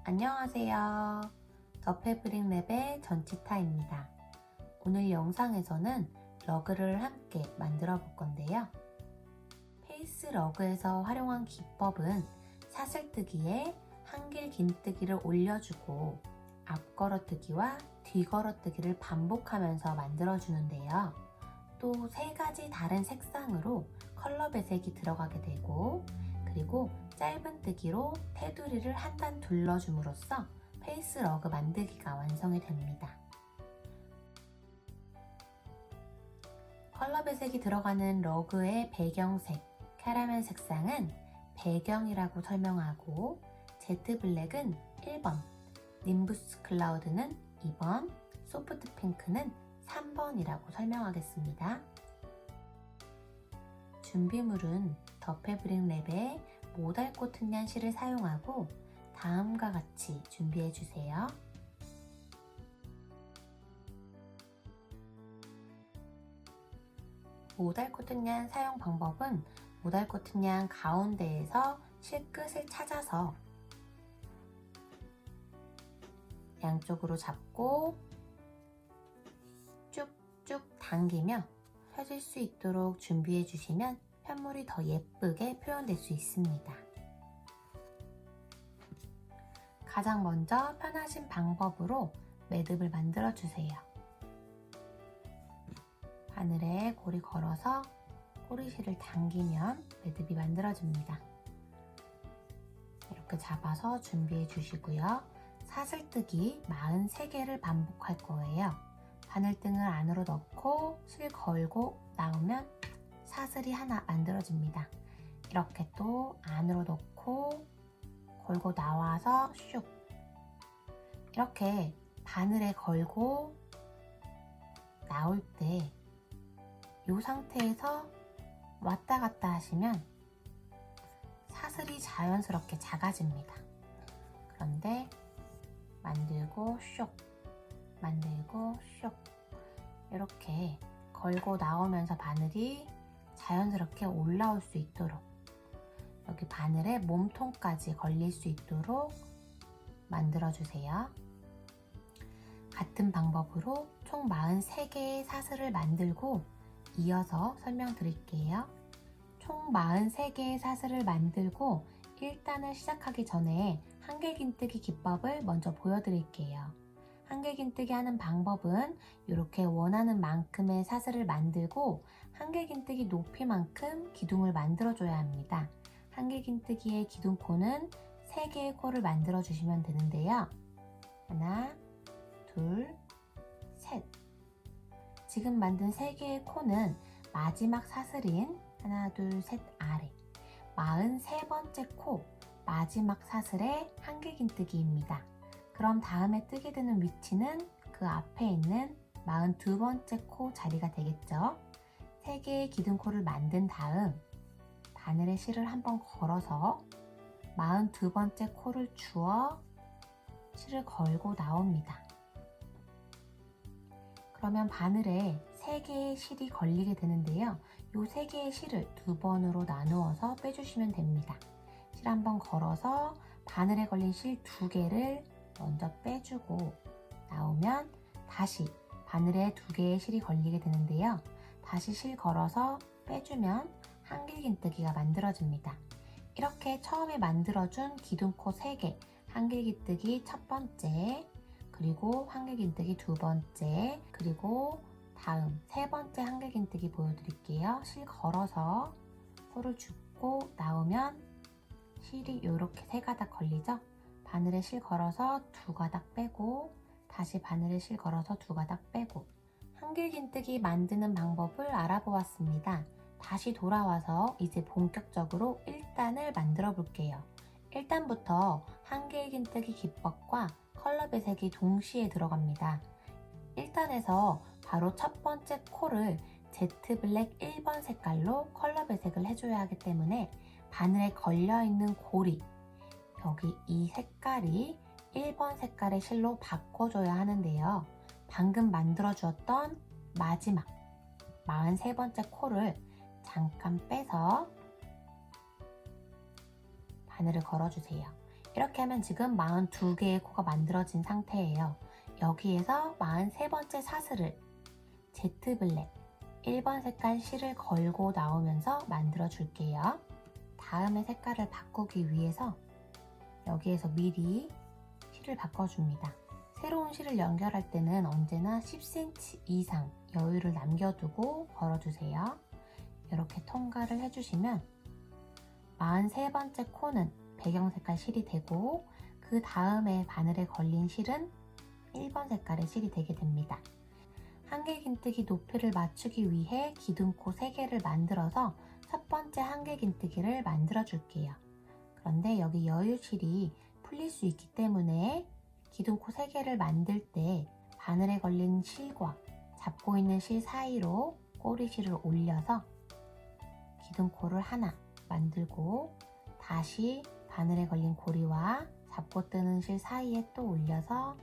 안녕하세요. 더 패브릭 랩의 전치타입니다. 오늘 영상에서는 러그를 함께 만들어 볼 건데요. 페이스 러그에서 활용한 기법은 사슬뜨기에 한길 긴뜨기를 올려주고 앞걸어뜨기와 뒤걸어뜨기를 반복하면서 만들어주는데요. 또 3가지 다른 색상으로 컬러 배색이 들어가게 되고, 그리고 짧은 뜨기로 테두리를 한 단 둘러줌으로써 페이스 러그 만들기가 완성이 됩니다. 컬러 배색이 들어가는 러그의 배경색, 캐러멜 색상은 배경이라고 설명하고, 제트 블랙은 1번, 님부스 클라우드는 2번, 소프트 핑크는 3번이라고 설명하겠습니다. 준비물은 더 패브릭 랩의 모달 코튼양 실을 사용하고 다음과 같이 준비해 주세요. 모달 코튼양 사용 방법은 모달 코튼양 가운데에서 실끝을 찾아서 양쪽으로 잡고 쭉쭉 당기며 펴질 수 있도록 준비해 주시면 편물이 더 예쁘게 표현될 수 있습니다. 가장 먼저 편하신 방법으로 매듭을 만들어 주세요. 바늘에 고리 걸어서 꼬리실을 당기면 매듭이 만들어집니다. 이렇게 잡아서 준비해 주시고요. 사슬뜨기 43개를 반복할 거예요. 바늘등을 안으로 넣고 실 걸고 나오면 사슬이 하나 만들어집니다. 이렇게 또 안으로 넣고 걸고 나와서 슉, 이렇게 바늘에 걸고 나올 때 이 상태에서 왔다 갔다 하시면 사슬이 자연스럽게 작아집니다. 그런데 만들고 슉, 만들고 슉, 이렇게 걸고 나오면서 바늘이 자연스럽게 올라올 수 있도록, 여기 바늘에 몸통까지 걸릴 수 있도록 만들어주세요. 같은 방법으로 총 43개의 사슬을 만들고 이어서 설명드릴게요. 총 43개의 사슬을 만들고 1단을 시작하기 전에 한길긴뜨기 기법을 먼저 보여드릴게요. 한길긴뜨기 하는 방법은 이렇게 원하는 만큼의 사슬을 만들고 한길긴뜨기 높이만큼 기둥을 만들어줘야 합니다. 한길긴뜨기의 기둥코는 3개의 코를 만들어 주시면 되는데요. 하나, 둘, 셋. 지금 만든 3개의 코는 마지막 사슬인 하나, 둘, 셋 아래 43번째 코 마지막 사슬의 한길긴뜨기입니다. 그럼 다음에 뜨게 되는 위치는 그 앞에 있는 42번째 코 자리가 되겠죠. 3개의 기둥코를 만든 다음 바늘에 실을 한번 걸어서 42번째 코를 주어 실을 걸고 나옵니다. 그러면 바늘에 3개의 실이 걸리게 되는데요. 이 3개의 실을 2번으로 나누어서 빼주시면 됩니다. 실 한번 걸어서 바늘에 걸린 실 2개를 먼저 빼주고 나오면 다시 바늘에 2개의 실이 걸리게 되는데요. 다시 실 걸어서 빼주면 한길긴뜨기가 만들어집니다. 이렇게 처음에 만들어준 기둥코 3개, 한길긴뜨기 첫 번째, 그리고 한길긴뜨기 2번째, 그리고 다음 3번째 한길긴뜨기 보여드릴게요. 실 걸어서 코를 줍고 나오면 실이 이렇게 3가닥 걸리죠? 바늘에 실 걸어서 2가닥 빼고 다시 바늘에 실 걸어서 2가닥 빼고, 한길긴뜨기 만드는 방법을 알아보았습니다. 다시 돌아와서 이제 본격적으로 1단을 만들어 볼게요. 1단부터 한길긴뜨기 기법과 컬러 배색이 동시에 들어갑니다. 1단에서 바로 첫 번째 코를 제트 블랙 1번 색깔로 컬러 배색을 해줘야 하기 때문에 바늘에 걸려있는 고리, 여기 이 색깔이 1번 색깔의 실로 바꿔줘야 하는데요. 방금 만들어 주었던 마지막 43번째 코를 잠깐 빼서 바늘을 걸어주세요. 이렇게 하면 지금 42개의 코가 만들어진 상태예요. 여기에서 43번째 사슬을 제트블랙 1번 색깔 실을 걸고 나오면서 만들어 줄게요. 다음에 색깔을 바꾸기 위해서 여기에서 미리 실을 바꿔줍니다. 새로운 실을 연결할 때는 언제나 10cm 이상 여유를 남겨두고 걸어주세요. 이렇게 통과를 해주시면 43번째 코는 배경 색깔 실이 되고 그 다음에 바늘에 걸린 실은 1번 색깔의 실이 되게 됩니다. 한길긴뜨기 높이를 맞추기 위해 기둥코 3개를 만들어서 첫 번째 한길긴뜨기를 만들어 줄게요. 그런데 여기 여유실이 풀릴 수 있기 때문에 기둥코 3개를 만들 때 바늘에 걸린 실과 잡고 있는 실 사이로 꼬리실을 올려서 기둥코를 하나 만들고 다시 바늘에 걸린 고리와 잡고 뜨는 실 사이에 또 올려서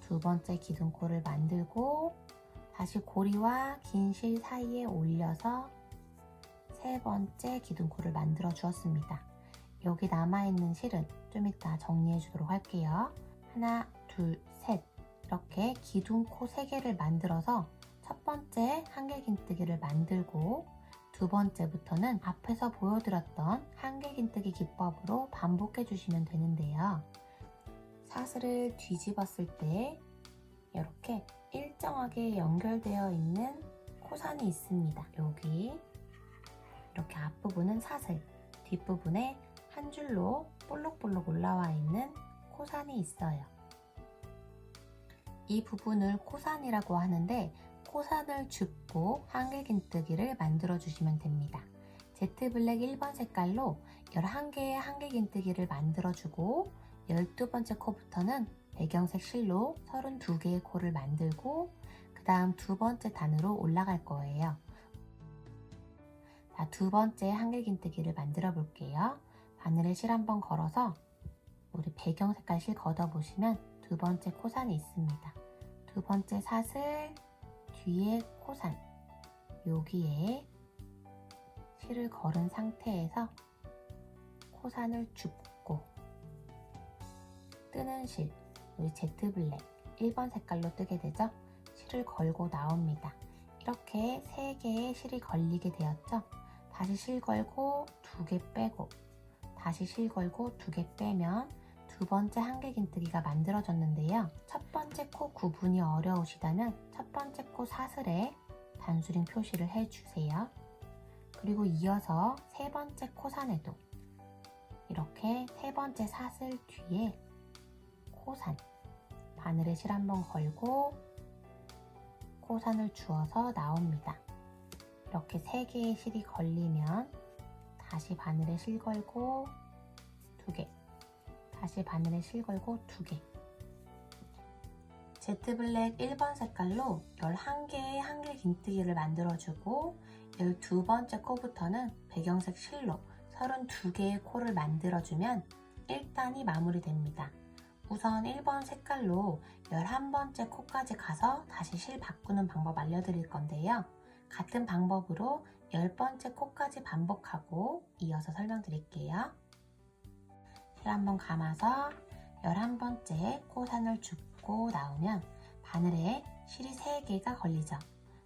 두 번째 기둥코를 만들고 다시 고리와 긴 실 사이에 올려서 세 번째 기둥코를 만들어 주었습니다. 여기 남아있는 실은 좀 이따 정리해 주도록 할게요. 하나, 둘, 셋 이렇게 기둥코 3개를 만들어서 첫 번째 한길긴뜨기를 만들고 두 번째부터는 앞에서 보여드렸던 한길긴뜨기 기법으로 반복해 주시면 되는데요. 사슬을 뒤집었을 때 이렇게 일정하게 연결되어 있는 코산이 있습니다. 여기 이렇게 앞부분은 사슬, 뒷부분에 한 줄로 볼록볼록 올라와 있는 코산이 있어요. 이 부분을 코산이라고 하는데 코산을 줍고 한길긴뜨기를 만들어 주시면 됩니다. 제트블랙 1번 색깔로 11개의 한길긴뜨기를 만들어 주고 12번째 코부터는 배경색 실로 32개의 코를 만들고 그 다음 두 번째 단으로 올라갈 거예요. 자, 두 번째 한길긴뜨기를 만들어 볼게요. 바늘에 실 한번 걸어서 우리 배경 색깔 실 걷어 보시면 두 번째 코산이 있습니다. 두 번째 사슬 뒤에 코산 여기에 실을 걸은 상태에서 코산을 줍고 뜨는 실 우리 제트블랙 1번 색깔로 뜨게 되죠. 실을 걸고 나옵니다. 이렇게 3개의 실이 걸리게 되었죠. 다시 실 걸고 2개 빼고 다시 실 걸고 2개 빼면 두 번째 한길긴뜨기가 만들어졌는데요. 첫 번째 코 구분이 어려우시다면 첫 번째 코 사슬에 단수링 표시를 해주세요. 그리고 이어서 세 번째 코산에도 이렇게 세 번째 사슬 뒤에 코산 바늘에 실 한번 걸고 코산을 주어서 나옵니다. 이렇게 3개의 실이 걸리면 다시 바늘에 실 걸고 2개 다시 바늘에 실 걸고 2개 제트블랙 1번 색깔로 11개의 한길긴뜨기를 만들어주고 12번째 코부터는 배경색 실로 32개의 코를 만들어주면 1단이 마무리됩니다. 우선 1번 색깔로 11번째 코까지 가서 다시 실 바꾸는 방법 알려드릴 건데요. 같은 방법으로 10번째 코까지 반복하고 이어서 설명드릴게요. 실 한번 감아서 11번째 코산을 줍고 나오면 바늘에 실이 3개가 걸리죠.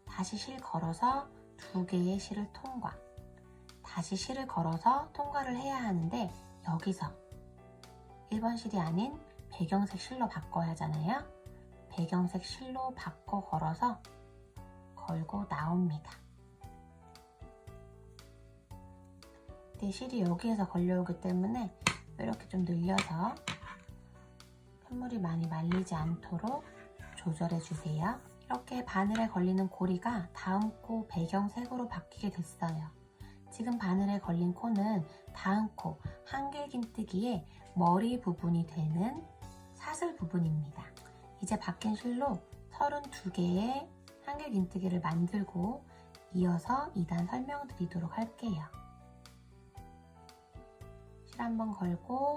다시 실 걸어서 2개의 실을 통과 다시 실을 걸어서 통과를 해야 하는데 여기서 1번 실이 아닌 배경색 실로 바꿔야 하잖아요. 배경색 실로 바꿔 걸어서 걸고 나옵니다. 내 실이 여기에서 걸려오기 때문에 이렇게 좀 늘려서 핏물이 많이 말리지 않도록 조절해 주세요. 이렇게 바늘에 걸리는 고리가 다음 코 배경색으로 바뀌게 됐어요. 지금 바늘에 걸린 코는 다음 코 한길긴뜨기의 머리 부분이 되는 사슬 부분입니다. 이제 바뀐 실로 32개의 한길긴뜨기를 만들고 이어서 2단 설명드리도록 할게요. 실 한번 걸고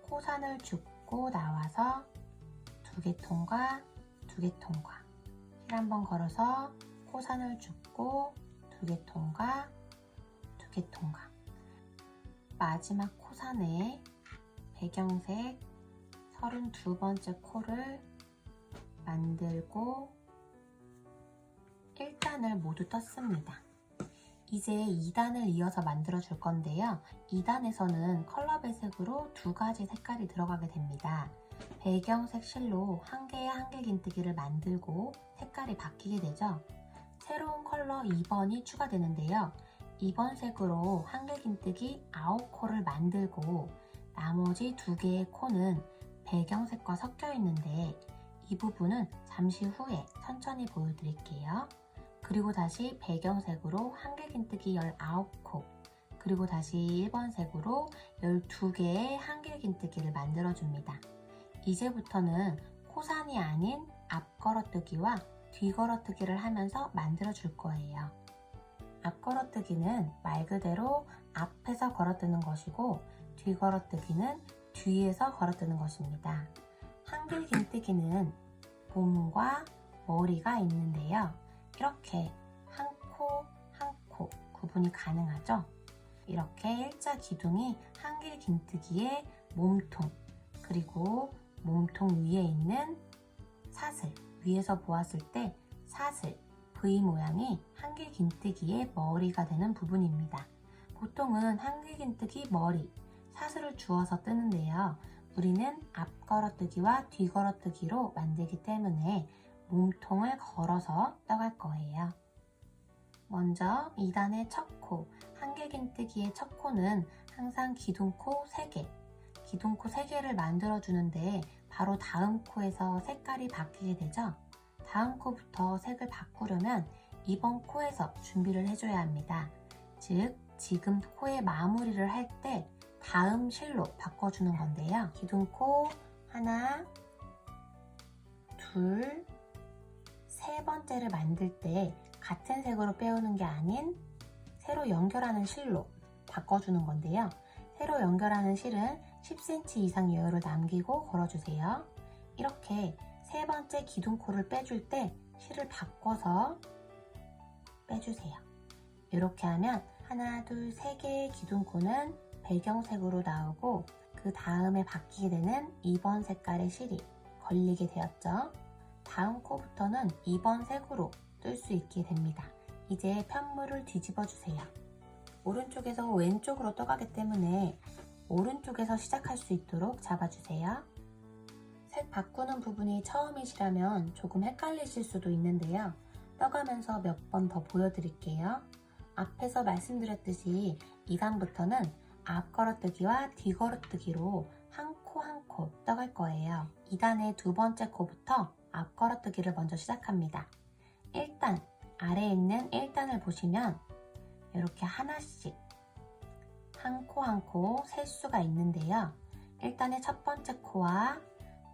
코산을 줍고 나와서 2개 통과 2개 통과 실 한번 걸어서 코산을 줍고 2개 통과 2개 통과 마지막 코산에 배경색 32번째 코를 만들고 1단을 모두 떴습니다. 이제 2단을 이어서 만들어 줄 건데요. 2단에서는 컬러 배색으로 두 가지 색깔이 들어가게 됩니다. 배경색 실로 한 개의 한길긴뜨기를 만들고 색깔이 바뀌게 되죠. 새로운 컬러 2번이 추가되는데요. 2번 색으로 한길긴뜨기 9코를 만들고 나머지 두 개의 코는 배경색과 섞여 있는데 이 부분은 잠시 후에 천천히 보여드릴게요. 그리고 다시 배경색으로 한길긴뜨기 19코, 그리고 다시 1번 색으로 12개의 한길긴뜨기를 만들어줍니다. 이제부터는 코산이 아닌 앞걸어뜨기와 뒤걸어뜨기를 하면서 만들어줄 거예요. 앞걸어뜨기는 말 그대로 앞에서 걸어뜨는 것이고 뒤걸어뜨기는 뒤에서 걸어뜨는 것입니다. 한길긴뜨기는 몸과 머리가 있는데요. 이렇게 한 코 한 코 구분이 가능하죠. 이렇게 일자 기둥이 한길긴뜨기의 몸통, 그리고 몸통 위에 있는 사슬, 위에서 보았을 때 사슬, V 모양이 한길긴뜨기의 머리가 되는 부분입니다. 보통은 한길긴뜨기 머리, 사슬을 주어서 뜨는데요. 우리는 앞걸어뜨기와 뒤걸어뜨기로 만들기 때문에 몸통을 걸어서 떠갈 거예요. 먼저 2단의 첫 코, 한길긴뜨기의 첫 코는 항상 기둥코 3개, 기둥코 3개를 만들어주는데 바로 다음 코에서 색깔이 바뀌게 되죠. 다음 코부터 색을 바꾸려면 이번 코에서 준비를 해줘야 합니다. 즉, 지금 코의 마무리를 할 때 다음 실로 바꿔주는 건데요. 기둥코 하나, 둘, 세 번째를 만들 때 같은 색으로 빼오는 게 아닌 새로 연결하는 실로 바꿔주는 건데요. 새로 연결하는 실은 10cm 이상 여유를 남기고 걸어주세요. 이렇게 세 번째 기둥코를 빼줄 때 실을 바꿔서 빼주세요. 이렇게 하면 하나, 둘, 세 개의 기둥코는 배경색으로 나오고 그 다음에 바뀌게 되는 2번 색깔의 실이 걸리게 되었죠. 다음 코부터는 2번 색으로 뜰 수 있게 됩니다. 이제 편물을 뒤집어 주세요. 오른쪽에서 왼쪽으로 떠가기 때문에 오른쪽에서 시작할 수 있도록 잡아주세요. 색 바꾸는 부분이 처음이시라면 조금 헷갈리실 수도 있는데요. 떠가면서 몇 번 더 보여드릴게요. 앞에서 말씀드렸듯이 2단부터는 앞걸어뜨기와 뒤걸어뜨기로 한 코 한 코 떠갈 거예요. 2단의 두 번째 코부터 앞걸어뜨기를 먼저 시작합니다. 1단, 아래에 있는 1단을 보시면 이렇게 하나씩 한 코 한 코 셀 수가 있는데요. 1단의 첫 번째 코와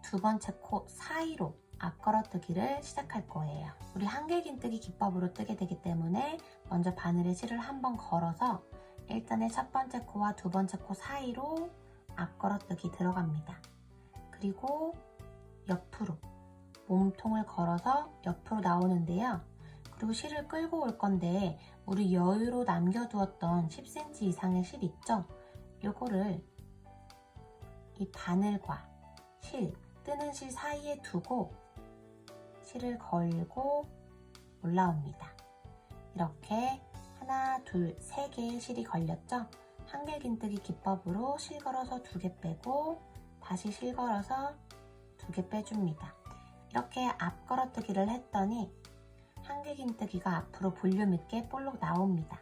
두 번째 코 사이로 앞걸어뜨기를 시작할 거예요. 우리 한길긴뜨기 기법으로 뜨게 되기 때문에 먼저 바늘에 실을 한번 걸어서 1단의 첫 번째 코와 두 번째 코 사이로 앞걸어뜨기 들어갑니다. 그리고 옆으로 몸통을 걸어서 옆으로 나오는데요. 그리고 실을 끌고 올 건데 우리 여유로 남겨두었던 10cm 이상의 실 있죠? 요거를 이 바늘과 실, 뜨는 실 사이에 두고 실을 걸고 올라옵니다. 이렇게 하나, 둘, 세 개의 실이 걸렸죠? 한길긴뜨기 기법으로 실 걸어서 2개 빼고 다시 실 걸어서 2개 빼줍니다. 이렇게 앞걸어뜨기를 했더니 한길긴뜨기가 앞으로 볼륨 있게 볼록 나옵니다.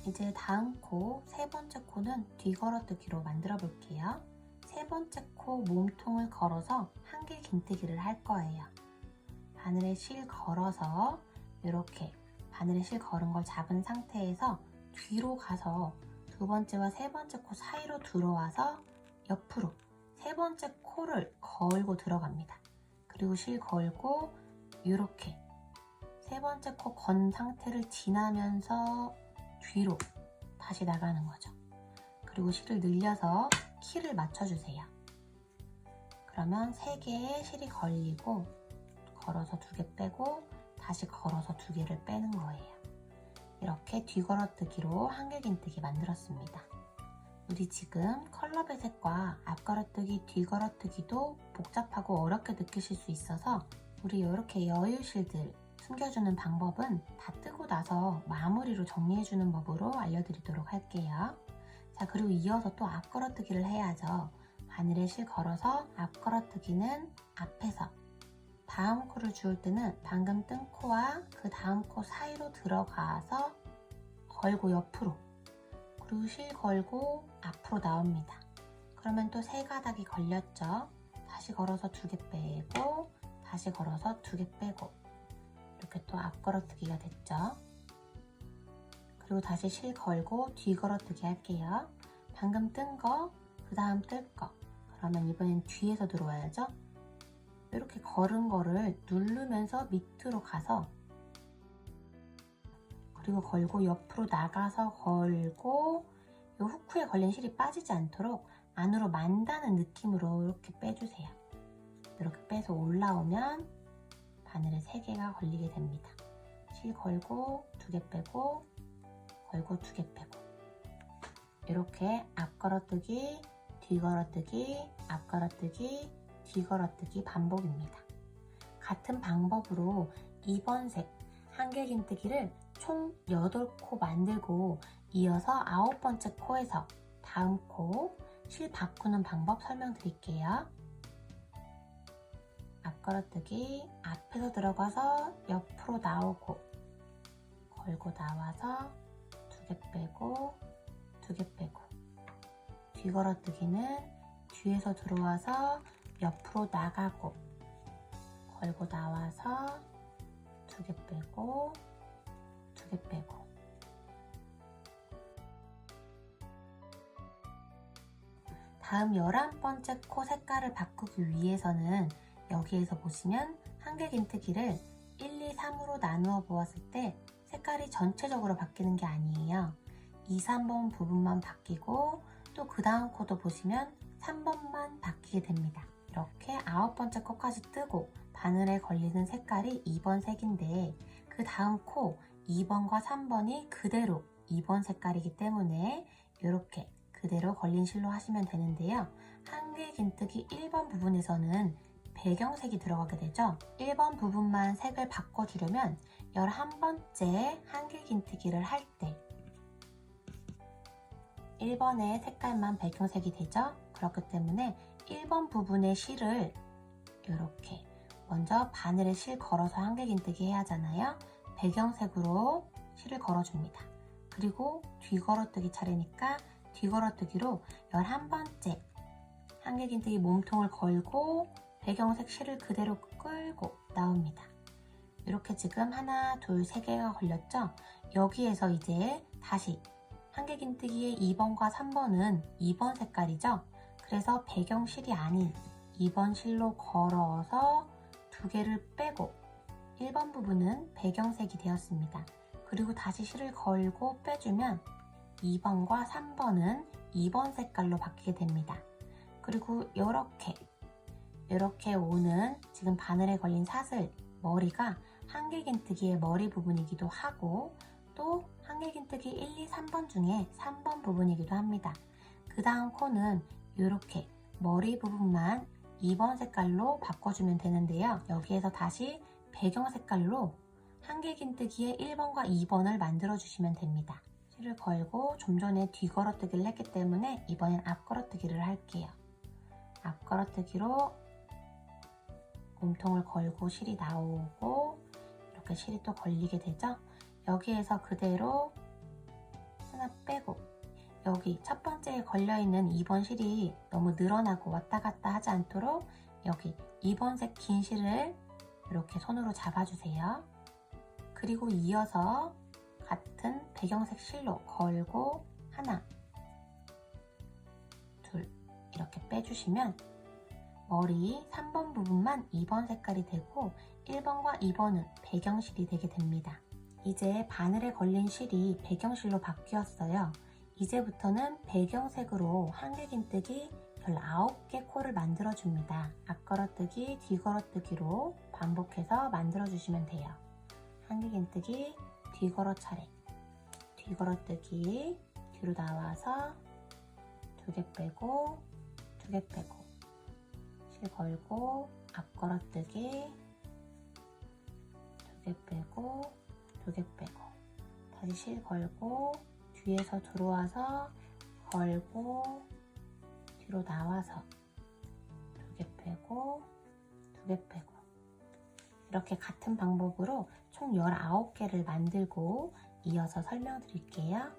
이제 다음 코, 세 번째 코는 뒤걸어뜨기로 만들어 볼게요. 세 번째 코 몸통을 걸어서 한길긴뜨기를 할 거예요. 바늘에 실 걸어서 이렇게 바늘에 실 걸은 걸 잡은 상태에서 뒤로 가서 두 번째와 세 번째 코 사이로 들어와서 옆으로 세 번째 코를 걸고 들어갑니다. 그리고 실 걸고 이렇게 세 번째 코 건 상태를 지나면서 뒤로 다시 나가는 거죠. 그리고 실을 늘려서 키를 맞춰주세요. 그러면 3개의 실이 걸리고 걸어서 2개 빼고 다시 걸어서 2개를 빼는 거예요. 이렇게 뒤걸어뜨기로 한길긴뜨기 만들었습니다. 우리 지금 컬러 배색과 앞걸어뜨기, 뒤걸어뜨기도 복잡하고 어렵게 느끼실 수 있어서 우리 이렇게 여유 실들 숨겨주는 방법은 다 뜨고 나서 마무리로 정리해주는 법으로 알려드리도록 할게요. 자, 그리고 이어서 또 앞걸어뜨기를 해야죠. 바늘에 실 걸어서 앞걸어뜨기는 앞에서, 다음 코를 주울 때는 방금 뜬 코와 그 다음 코 사이로 들어가서 걸고 옆으로, 그리고 실 걸고 앞으로 나옵니다. 그러면 또 세 가닥이 걸렸죠. 다시 걸어서 2개 빼고, 다시 걸어서 2개 빼고, 이렇게 또 앞걸어뜨기가 됐죠. 그리고 다시 실 걸고 뒤걸어뜨기 할게요. 방금 뜬 거, 그 다음 뜰 거. 그러면 이번엔 뒤에서 들어와야죠. 이렇게 걸은 거를 누르면서 밑으로 가서, 그리고 걸고 옆으로 나가서 걸고, 이 후크에 걸린 실이 빠지지 않도록 안으로 만다는 느낌으로 이렇게 빼주세요. 이렇게 빼서 올라오면 바늘에 3개가 걸리게 됩니다. 실 걸고 2개 빼고, 걸고 2개 빼고, 이렇게 앞걸어뜨기, 뒤걸어뜨기, 앞걸어뜨기, 뒤걸어뜨기 반복입니다. 같은 방법으로 2번 색 한길긴뜨기를 총 8코 만들고 이어서 9번째 코에서 다음 코 실 바꾸는 방법 설명드릴게요. 앞걸어뜨기, 앞에서 들어가서 옆으로 나오고, 걸고 나와서 2개 빼고, 2개 빼고, 뒤걸어뜨기는 뒤에서 들어와서 옆으로 나가고, 걸고 나와서 2개 빼고, 2개 빼고, 다음 11번째 코 색깔을 바꾸기 위해서는 여기에서 보시면 한길긴뜨기를 1, 2, 3으로 나누어 보았을 때 색깔이 전체적으로 바뀌는 게 아니에요. 2, 3번 부분만 바뀌고, 또 그 다음 코도 보시면 3번만 바뀌게 됩니다. 이렇게 9번째 코까지 뜨고 바늘에 걸리는 색깔이 2번 색인데, 그 다음 코 2번과 3번이 그대로 2번 색깔이기 때문에 이렇게 그대로 걸린 실로 하시면 되는데요. 한길긴뜨기 1번 부분에서는 배경색이 들어가게 되죠. 1번 부분만 색을 바꿔주려면 11번째 한길긴뜨기를 할 때 1번의 색깔만 배경색이 되죠. 그렇기 때문에 1번 부분의 실을 이렇게 먼저 바늘에 실 걸어서 한길긴뜨기 해야 하잖아요. 배경색으로 실을 걸어줍니다. 그리고 뒤걸어뜨기 차례니까 뒤걸어뜨기로 11번째 한길긴뜨기 몸통을 걸고 배경색 실을 그대로 끌고 나옵니다. 이렇게 지금 하나, 둘, 3개가 걸렸죠? 여기에서 이제 다시 한길긴뜨기의 2번과 3번은 2번 색깔이죠? 그래서 배경실이 아닌 2번 실로 걸어서 2개를 빼고 1번 부분은 배경색이 되었습니다. 그리고 다시 실을 걸고 빼주면 2번과 3번은 2번 색깔로 바뀌게 됩니다. 그리고 이렇게 오는 지금 바늘에 걸린 사슬, 머리가 한길긴뜨기의 머리 부분이기도 하고, 또 한길긴뜨기 1, 2, 3번 중에 3번 부분이기도 합니다. 그 다음 코는 이렇게 머리 부분만 2번 색깔로 바꿔주면 되는데요. 여기에서 다시 배경 색깔로 한길긴뜨기의 1번과 2번을 만들어 주시면 됩니다. 실을 걸고 좀 전에 뒤걸어뜨기를 했기 때문에 이번엔 앞걸어뜨기를 할게요. 앞걸어뜨기로 몸통을 걸고 실이 나오고, 이렇게 실이 또 걸리게 되죠. 여기에서 그대로 하나 빼고, 여기 첫 번째에 걸려있는 2번 실이 너무 늘어나고 왔다 갔다 하지 않도록 여기 2번색 긴 실을 이렇게 손으로 잡아주세요. 그리고 이어서 같은 배경색 실로 걸고 하나, 둘 이렇게 빼주시면 머리 3번 부분만 2번 색깔이 되고 1번과 2번은 배경실이 되게 됩니다. 이제 바늘에 걸린 실이 배경실로 바뀌었어요. 이제부터는 배경색으로 한길긴뜨기 19개 코를 만들어줍니다. 앞걸어뜨기, 뒤걸어뜨기로 반복해서 만들어주시면 돼요. 한길긴뜨기, 뒤걸어 차례, 뒤걸어뜨기, 뒤로 나와서 두 개 빼고 두 개 빼고 실 걸고 앞 걸어뜨기 두 개 빼고 두 개 빼고 다시 실 걸고 뒤에서 들어와서 걸고 뒤로 나와서 두 개 빼고 두 개 빼고 이렇게 같은 방법으로 총 19개를 만들고 이어서 설명드릴게요.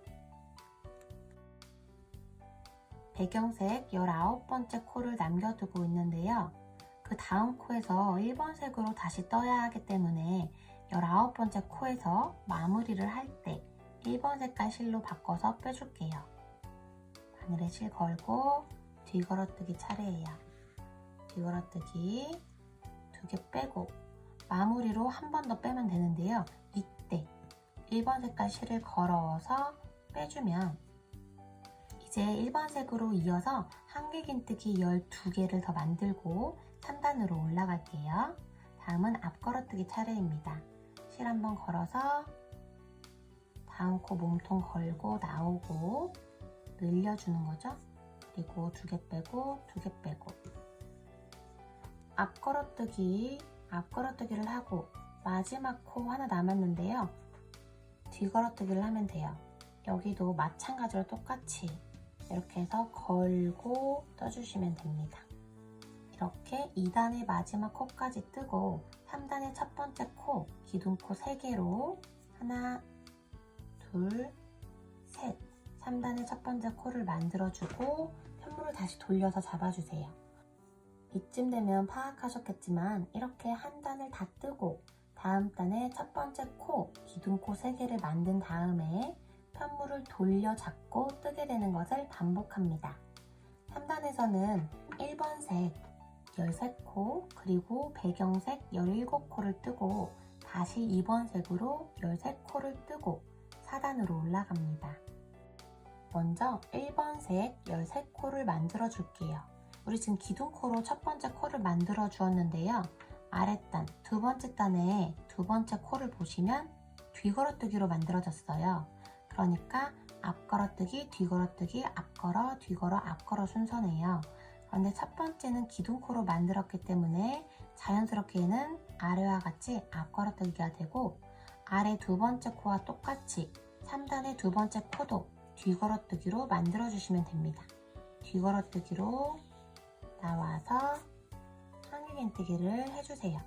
배경색 19번째 코를 남겨두고 있는데요. 그 다음 코에서 1번 색으로 다시 떠야 하기 때문에 19번째 코에서 마무리를 할 때 1번 색깔 실로 바꿔서 빼줄게요. 바늘에 실 걸고 뒤걸어뜨기 차례예요. 뒤걸어뜨기 두 개 빼고 마무리로 한 번 더 빼면 되는데요. 이때 1번 색깔 실을 걸어서 빼주면 이제 1번 색으로 이어서 한길긴뜨기 12개를 더 만들고 3단으로 올라갈게요. 다음은 앞걸어뜨기 차례입니다. 실 한번 걸어서 다음 코 몸통 걸고 나오고 늘려주는 거죠. 그리고 두 개 빼고 두 개 빼고 앞걸어뜨기를 하고 마지막 코 하나 남았는데요. 뒤걸어뜨기를 하면 돼요. 여기도 마찬가지로 똑같이 이렇게 해서 걸고 떠주시면 됩니다. 이렇게 2단의 마지막 코까지 뜨고 3단의 첫 번째 코, 기둥코 3개로 하나, 둘, 셋 3단의 첫 번째 코를 만들어주고 편물을 다시 돌려서 잡아주세요. 이쯤 되면 파악하셨겠지만 이렇게 한 단을 다 뜨고 다음 단에 첫 번째 코, 기둥코 3개를 만든 다음에 편물을 돌려 잡고 뜨게 되는 것을 반복합니다. 3단에서는 1번 색 13코 그리고 배경색 17코를 뜨고 다시 2번 색으로 13코를 뜨고 4단으로 올라갑니다. 먼저 1번 색 13코를 만들어 줄게요. 우리 지금 기둥코로 첫 번째 코를 만들어 주었는데요. 아랫단, 두 번째 단에 두 번째 코를 보시면 뒤걸어뜨기로 만들어졌어요. 그러니까 앞걸어뜨기, 뒤걸어뜨기, 앞걸어, 뒤걸어, 앞걸어 순서네요. 그런데 첫 번째는 기둥코로 만들었기 때문에 자연스럽게 얘는 아래와 같이 앞걸어뜨기가 되고 아래 두 번째 코와 똑같이 3단의 두 번째 코도 뒤걸어뜨기로 만들어주시면 됩니다. 뒤걸어뜨기로 나와서 한길긴뜨기를 해주세요.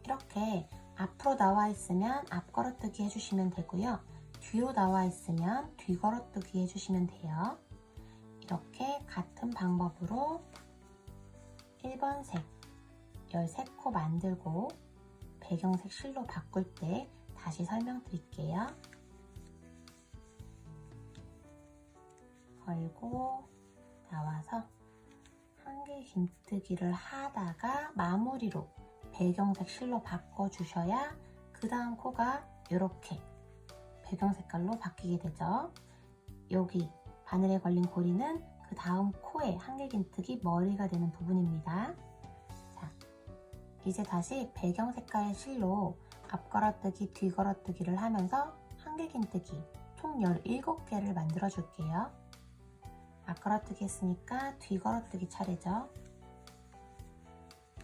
이렇게 앞으로 나와 있으면 앞걸어뜨기 해주시면 되고요. 뒤로 나와 있으면 뒤걸어뜨기 해주시면 돼요. 이렇게 같은 방법으로 1번 색 13코 만들고 배경색 실로 바꿀 때 다시 설명드릴게요. 걸고 나와서 한길긴뜨기를 하다가 마무리로 배경색 실로 바꿔주셔야 그 다음 코가 이렇게 배경 색깔로 바뀌게 되죠. 여기 바늘에 걸린 고리는 그 다음 코에 한길긴뜨기 머리가 되는 부분입니다. 자, 이제 다시 배경 색깔의 실로 앞걸어뜨기, 뒤걸어뜨기를 하면서 한길긴뜨기 총 17개를 만들어 줄게요. 앞걸어뜨기 했으니까 뒤걸어뜨기 차례죠.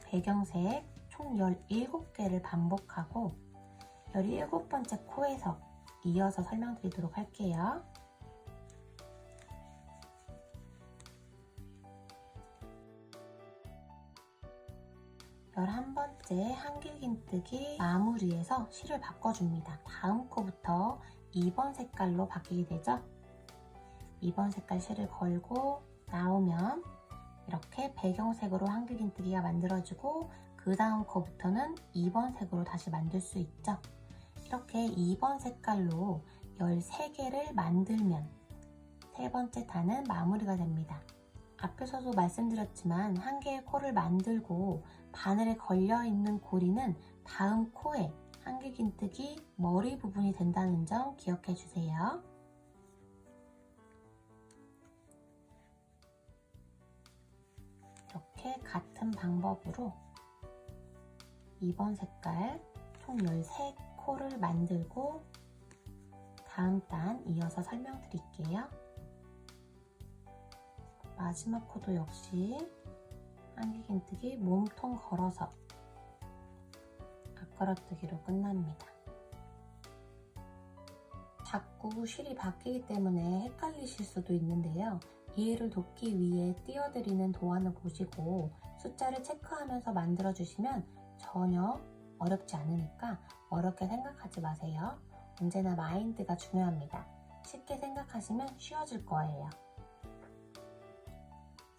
배경색 총 17개를 반복하고 17번째 코에서 이어서 설명드리도록 할게요. 11번째 한길긴뜨기 마무리에서 실을 바꿔줍니다. 다음 코부터 2번 색깔로 바뀌게 되죠. 2번 색깔 실을 걸고 나오면 이렇게 배경색으로 한길긴뜨기가 만들어지고 그 다음 코부터는 2번 색으로 다시 만들 수 있죠. 이렇게 2번 색깔로 13개를 만들면 세 번째 단은 마무리가 됩니다. 앞에서도 말씀드렸지만 한 개의 코를 만들고 바늘에 걸려있는 고리는 다음 코에 한길긴뜨기 머리 부분이 된다는 점 기억해 주세요. 이렇게 같은 방법으로 2번 색깔 총 13코를 만들고 다음 단 이어서 설명드릴게요. 마지막 코도 역시 한길긴뜨기 몸통 걸어서 앞걸어뜨기로 끝납니다. 자꾸 실이 바뀌기 때문에 헷갈리실 수도 있는데요. 이해를 돕기 위해 띄워드리는 도안을 보시고 숫자를 체크하면서 만들어주시면 전혀 어렵지 않으니까 어렵게 생각하지 마세요. 언제나 마인드가 중요합니다. 쉽게 생각하시면 쉬워질 거예요.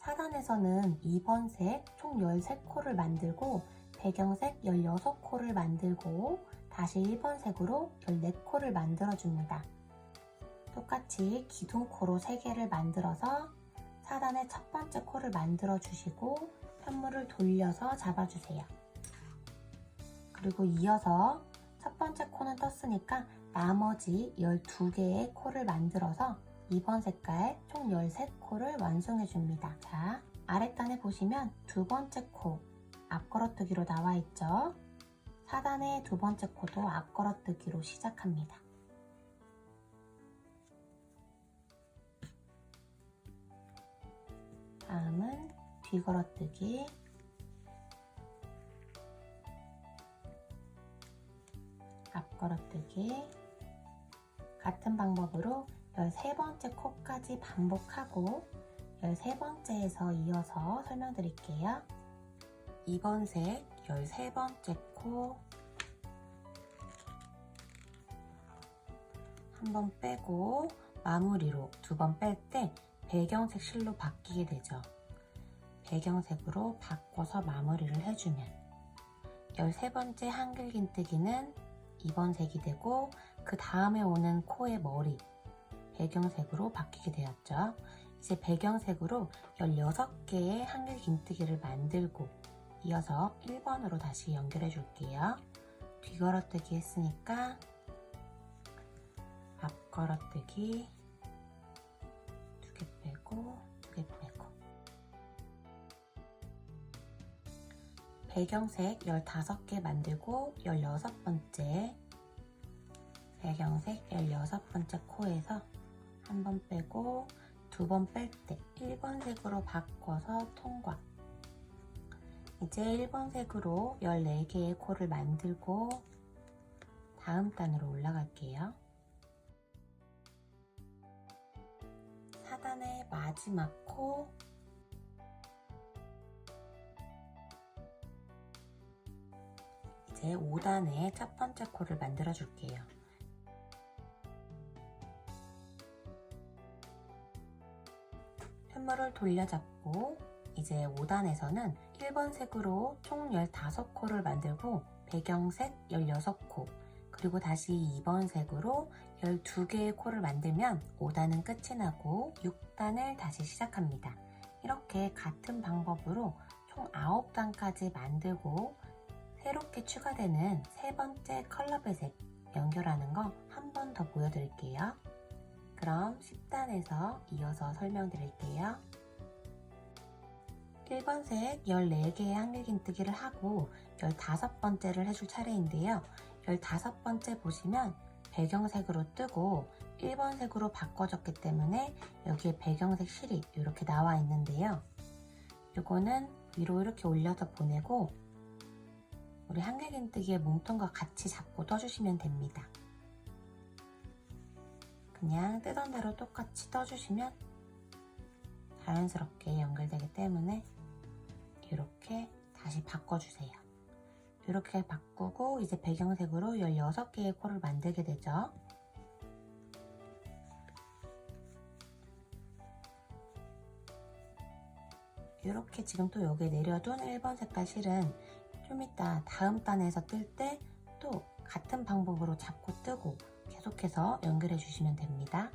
4단에서는 2번 색 총 13코를 만들고 배경색 16코를 만들고 다시 1번 색으로 14코를 만들어줍니다. 똑같이 기둥코로 3개를 만들어서 4단의 첫 번째 코를 만들어주시고 편물을 돌려서 잡아주세요. 그리고 이어서 첫 번째 코는 떴으니까 나머지 12개의 코를 만들어서 2번 색깔 총 13코를 완성해줍니다. 자, 아랫단에 보시면 두 번째 코 앞걸어뜨기로 나와 있죠. 4단의 두 번째 코도 앞걸어뜨기로 시작합니다. 다음은 뒤걸어뜨기, 앞걸어뜨기. 같은 방법으로 13번째 코까지 반복하고 13번째에서 이어서 설명드릴게요. 2번 색 13번째 코 한 번 빼고 마무리로 두 번 뺄 때 배경색 실로 바뀌게 되죠. 배경색으로 바꿔서 마무리를 해주면 13번째 한길긴뜨기는 2번 색이 되고 그 다음에 오는 코의 머리 배경색으로 바뀌게 되었죠. 이제 배경색으로 16개의 한길긴뜨기를 만들고 이어서 1번으로 다시 연결해 줄게요. 뒤걸어뜨기 했으니까 앞걸어뜨기 2개 빼고 2개 빼고 배경색 15개 만들고 16번째 배경색 16번째 코에서 한 번 빼고 두 번 뺄 때 1번 색으로 바꿔서 통과. 이제 1번 색으로 14개의 코를 만들고 다음 단으로 올라갈게요. 4단의 마지막 코 이제 5단의 첫 번째 코를 만들어 줄게요. 편물을 돌려잡고 이제 5단에서는 1번 색으로 총 15코를 만들고 배경색 16코 그리고 다시 2번 색으로 12개의 코를 만들면 5단은 끝이 나고 6단을 다시 시작합니다. 이렇게 같은 방법으로 총 9단까지 만들고 새롭게 추가되는 세 번째 컬러 배색 연결하는 거 한 번 더 보여드릴게요. 그럼 10단에서 이어서 설명드릴게요. 1번 색 14개의 한길긴뜨기를 하고 15번째를 해줄 차례인데요. 15번째 보시면 배경색으로 뜨고 1번 색으로 바꿔줬기 때문에 여기에 배경색 실이 이렇게 나와 있는데요. 이거는 위로 이렇게 올려서 보내고 우리 한길긴뜨기의 몸통과 같이 잡고 떠주시면 됩니다. 그냥 뜨던 대로 똑같이 떠주시면 자연스럽게 연결되기 때문에 이렇게 다시 바꿔주세요. 이렇게 바꾸고 이제 배경색으로 16개의 코를 만들게 되죠. 이렇게 지금 또 여기에 내려둔 1번 색깔 실은 좀 이따 다음 단에서 뜰 때 또 같은 방법으로 잡고 뜨고 계속해서 연결해 주시면 됩니다.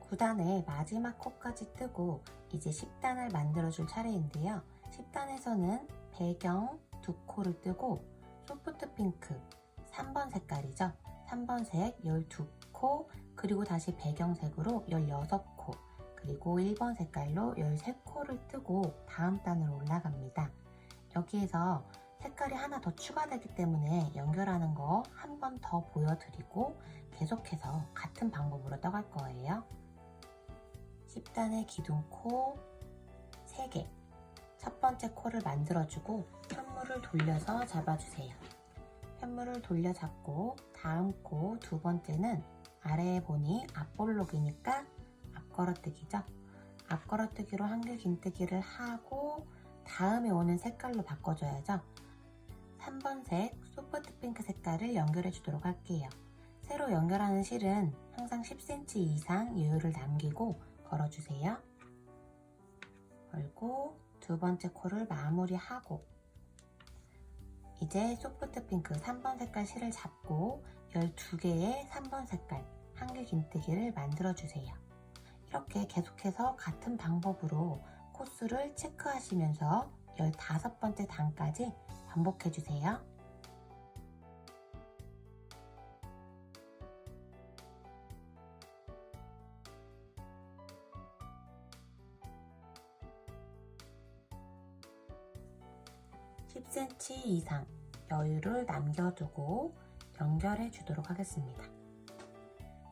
9단의 마지막 코까지 뜨고 이제 10단을 만들어 줄 차례인데요. 10단에서는 배경 2코를 뜨고 소프트 핑크 3번 색깔이죠. 3번 색 12코 그리고 다시 배경색으로 16코 그리고 1번 색깔로 13코를 뜨고 다음 단으로 올라갑니다. 여기에서 색깔이 하나 더 추가되기 때문에 연결하는 거 한 번 더 보여드리고 계속해서 같은 방법으로 떠갈 거예요. 10단의 기둥코 3개, 첫 번째 코를 만들어주고 편물을 돌려서 잡아주세요. 편물을 돌려 잡고 다음 코 두 번째는 아래에 보니 앞볼록이니까 앞걸어뜨기죠. 앞걸어뜨기로 한길 긴뜨기를 하고 다음에 오는 색깔로 바꿔줘야죠. 3번 색 소프트 핑크 색깔을 연결해 주도록 할게요. 새로 연결하는 실은 항상 10cm 이상 여유를 남기고 걸어주세요. 걸고 두 번째 코를 마무리하고 이제 소프트 핑크 3번 색깔 실을 잡고 12개의 3번 색깔 한길 긴뜨기를 만들어주세요. 이렇게 계속해서 같은 방법으로 코수를 체크하시면서 15번째 단까지 반복해주세요. (10cm) 이상 여유를 남겨두고 연결해 주도록 하겠습니다.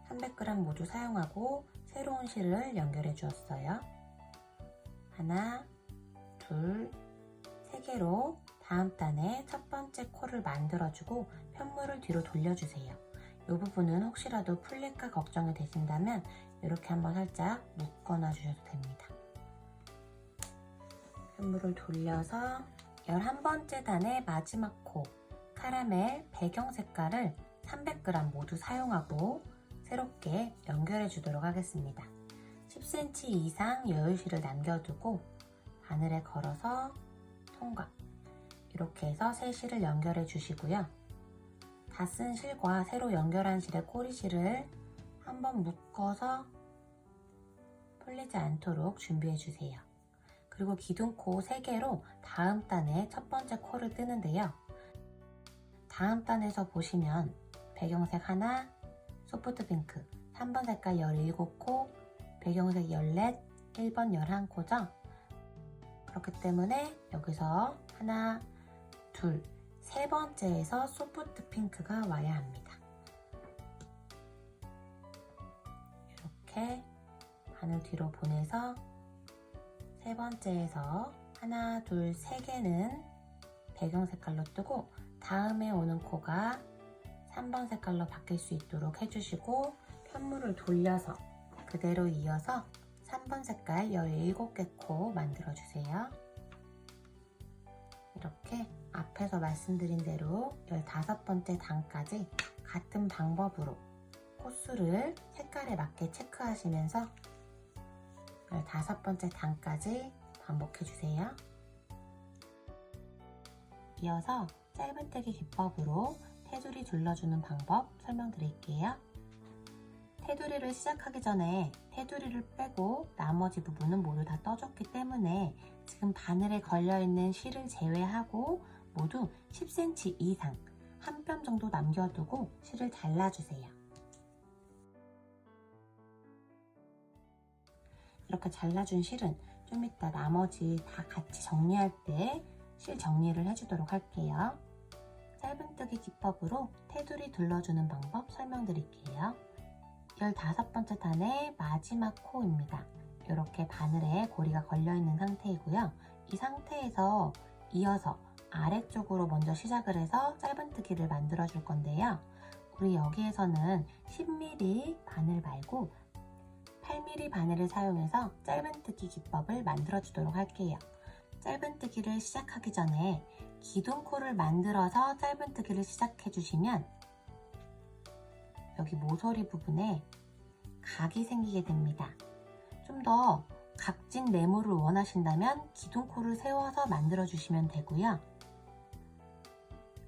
300g 모두 사용하고 새로운 실을 연결해 주었어요. 하나, 둘, 3개로 다음 단에 첫 번째 코를 만들어주고 편물을 뒤로 돌려주세요. 이 부분은 혹시라도 풀릴까 걱정이 되신다면 이렇게 한번 살짝 묶어놔 주셔도 됩니다. 편물을 돌려서 11번째 단의 마지막 코 카라멜 배경 색깔을 300g 모두 사용하고 새롭게 연결해 주도록 하겠습니다. 10cm 이상 여유실을 남겨두고 바늘에 걸어서 통과. 이렇게 해서 새 실을 연결해 주시고요. 다 쓴 실과 새로 연결한 실의 꼬리실을 한번 묶어서 풀리지 않도록 준비해 주세요. 그리고 기둥코 3개로 다음 단에 첫 번째 코를 뜨는데요. 다음 단에서 보시면 배경색 하나, 소프트 핑크 3번 색깔 17코, 배경색 14, 1번 11코죠. 그렇기 때문에 여기서 하나, 둘, 세 번째에서 소프트 핑크가 와야 합니다. 이렇게 바늘 뒤로 보내서 세 번째에서 하나, 둘, 3개는 배경 색깔로 뜨고 다음에 오는 코가 3번 색깔로 바뀔 수 있도록 해주시고 편물을 돌려서 그대로 이어서 3번 색깔 17개 코 만들어주세요. 이렇게 앞에서 말씀드린 대로 15번째 단까지 같은 방법으로 코수를 색깔에 맞게 체크하시면서 15번째 단까지 반복해주세요. 이어서 짧은뜨기 기법으로 테두리 둘러주는 방법 설명드릴게요. 테두리를 시작하기 전에 테두리를 빼고 나머지 부분은 모두 다 떠줬기 때문에 지금 바늘에 걸려있는 실을 제외하고 모두 10cm 이상 한 뼘 정도 남겨두고 실을 잘라주세요. 이렇게 잘라준 실은 좀 이따 나머지 다 같이 정리할 때 실 정리를 해주도록 할게요. 짧은뜨기 기법으로 테두리 둘러주는 방법 설명드릴게요. 15번째 단의 마지막 코입니다. 이렇게 바늘에 고리가 걸려있는 상태이고요. 이 상태에서 이어서 아래쪽으로 먼저 시작을 해서 짧은뜨기를 만들어 줄 건데요. 우리 여기에서는 10mm 바늘 말고 8mm 바늘을 사용해서 짧은뜨기 기법을 만들어 주도록 할게요. 짧은뜨기를 시작하기 전에 기둥코를 만들어서 짧은뜨기를 시작해 주시면 여기 모서리 부분에 각이 생기게 됩니다. 좀 더 각진 네모를 원하신다면 기둥코를 세워서 만들어 주시면 되고요.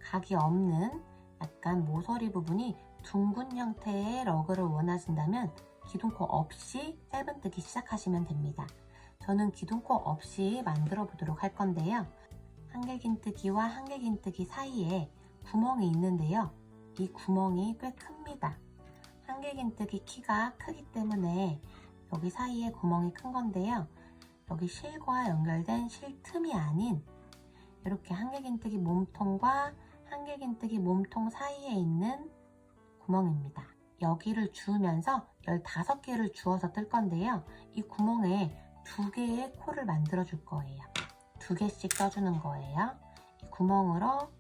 각이 없는 약간 모서리 부분이 둥근 형태의 러그를 원하신다면 기둥코 없이 짧은뜨기 시작하시면 됩니다. 저는 기둥코 없이 만들어 보도록 할 건데요. 한길긴뜨기와 한길긴뜨기 사이에 구멍이 있는데요. 이 구멍이 꽤 큽니다. 한길긴뜨기 키가 크기 때문에 여기 사이에 구멍이 큰 건데요. 여기 실과 연결된 실 틈이 아닌 이렇게 한길긴뜨기 몸통과 한길긴뜨기 몸통 사이에 있는 구멍입니다. 여기를 주우면서 15개를 주워서 뜰 건데요. 이 구멍에 2개의 코를 만들어 줄 거예요. 2개씩 떠주는 거예요. 이 구멍으로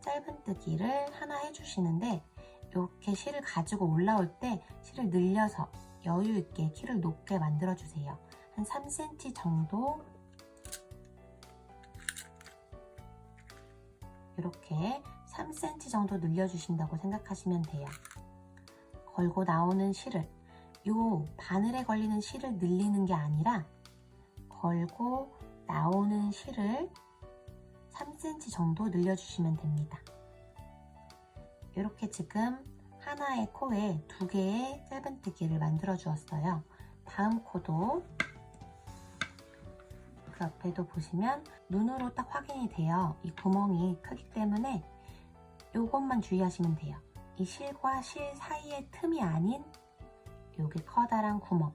짧은뜨기를 하나 해주시는데 이렇게 실을 가지고 올라올 때 실을 늘려서 여유 있게 키를 높게 만들어 주세요. 한 3cm 정도 이렇게 3cm 정도 늘려주신다고 생각하시면 돼요. 걸고 나오는 실을 요 바늘에 걸리는 실을 늘리는 게 아니라 걸고 나오는 실을 3cm 정도 늘려주시면 됩니다. 이렇게 지금 하나의 코에 2개의 짧은뜨기를 만들어 주었어요. 다음 코도 그 옆에도 보시면 눈으로 딱 확인이 돼요. 이 구멍이 크기 때문에 이것만 주의하시면 돼요. 이 실과 실 사이의 틈이 아닌 여기 커다란 구멍,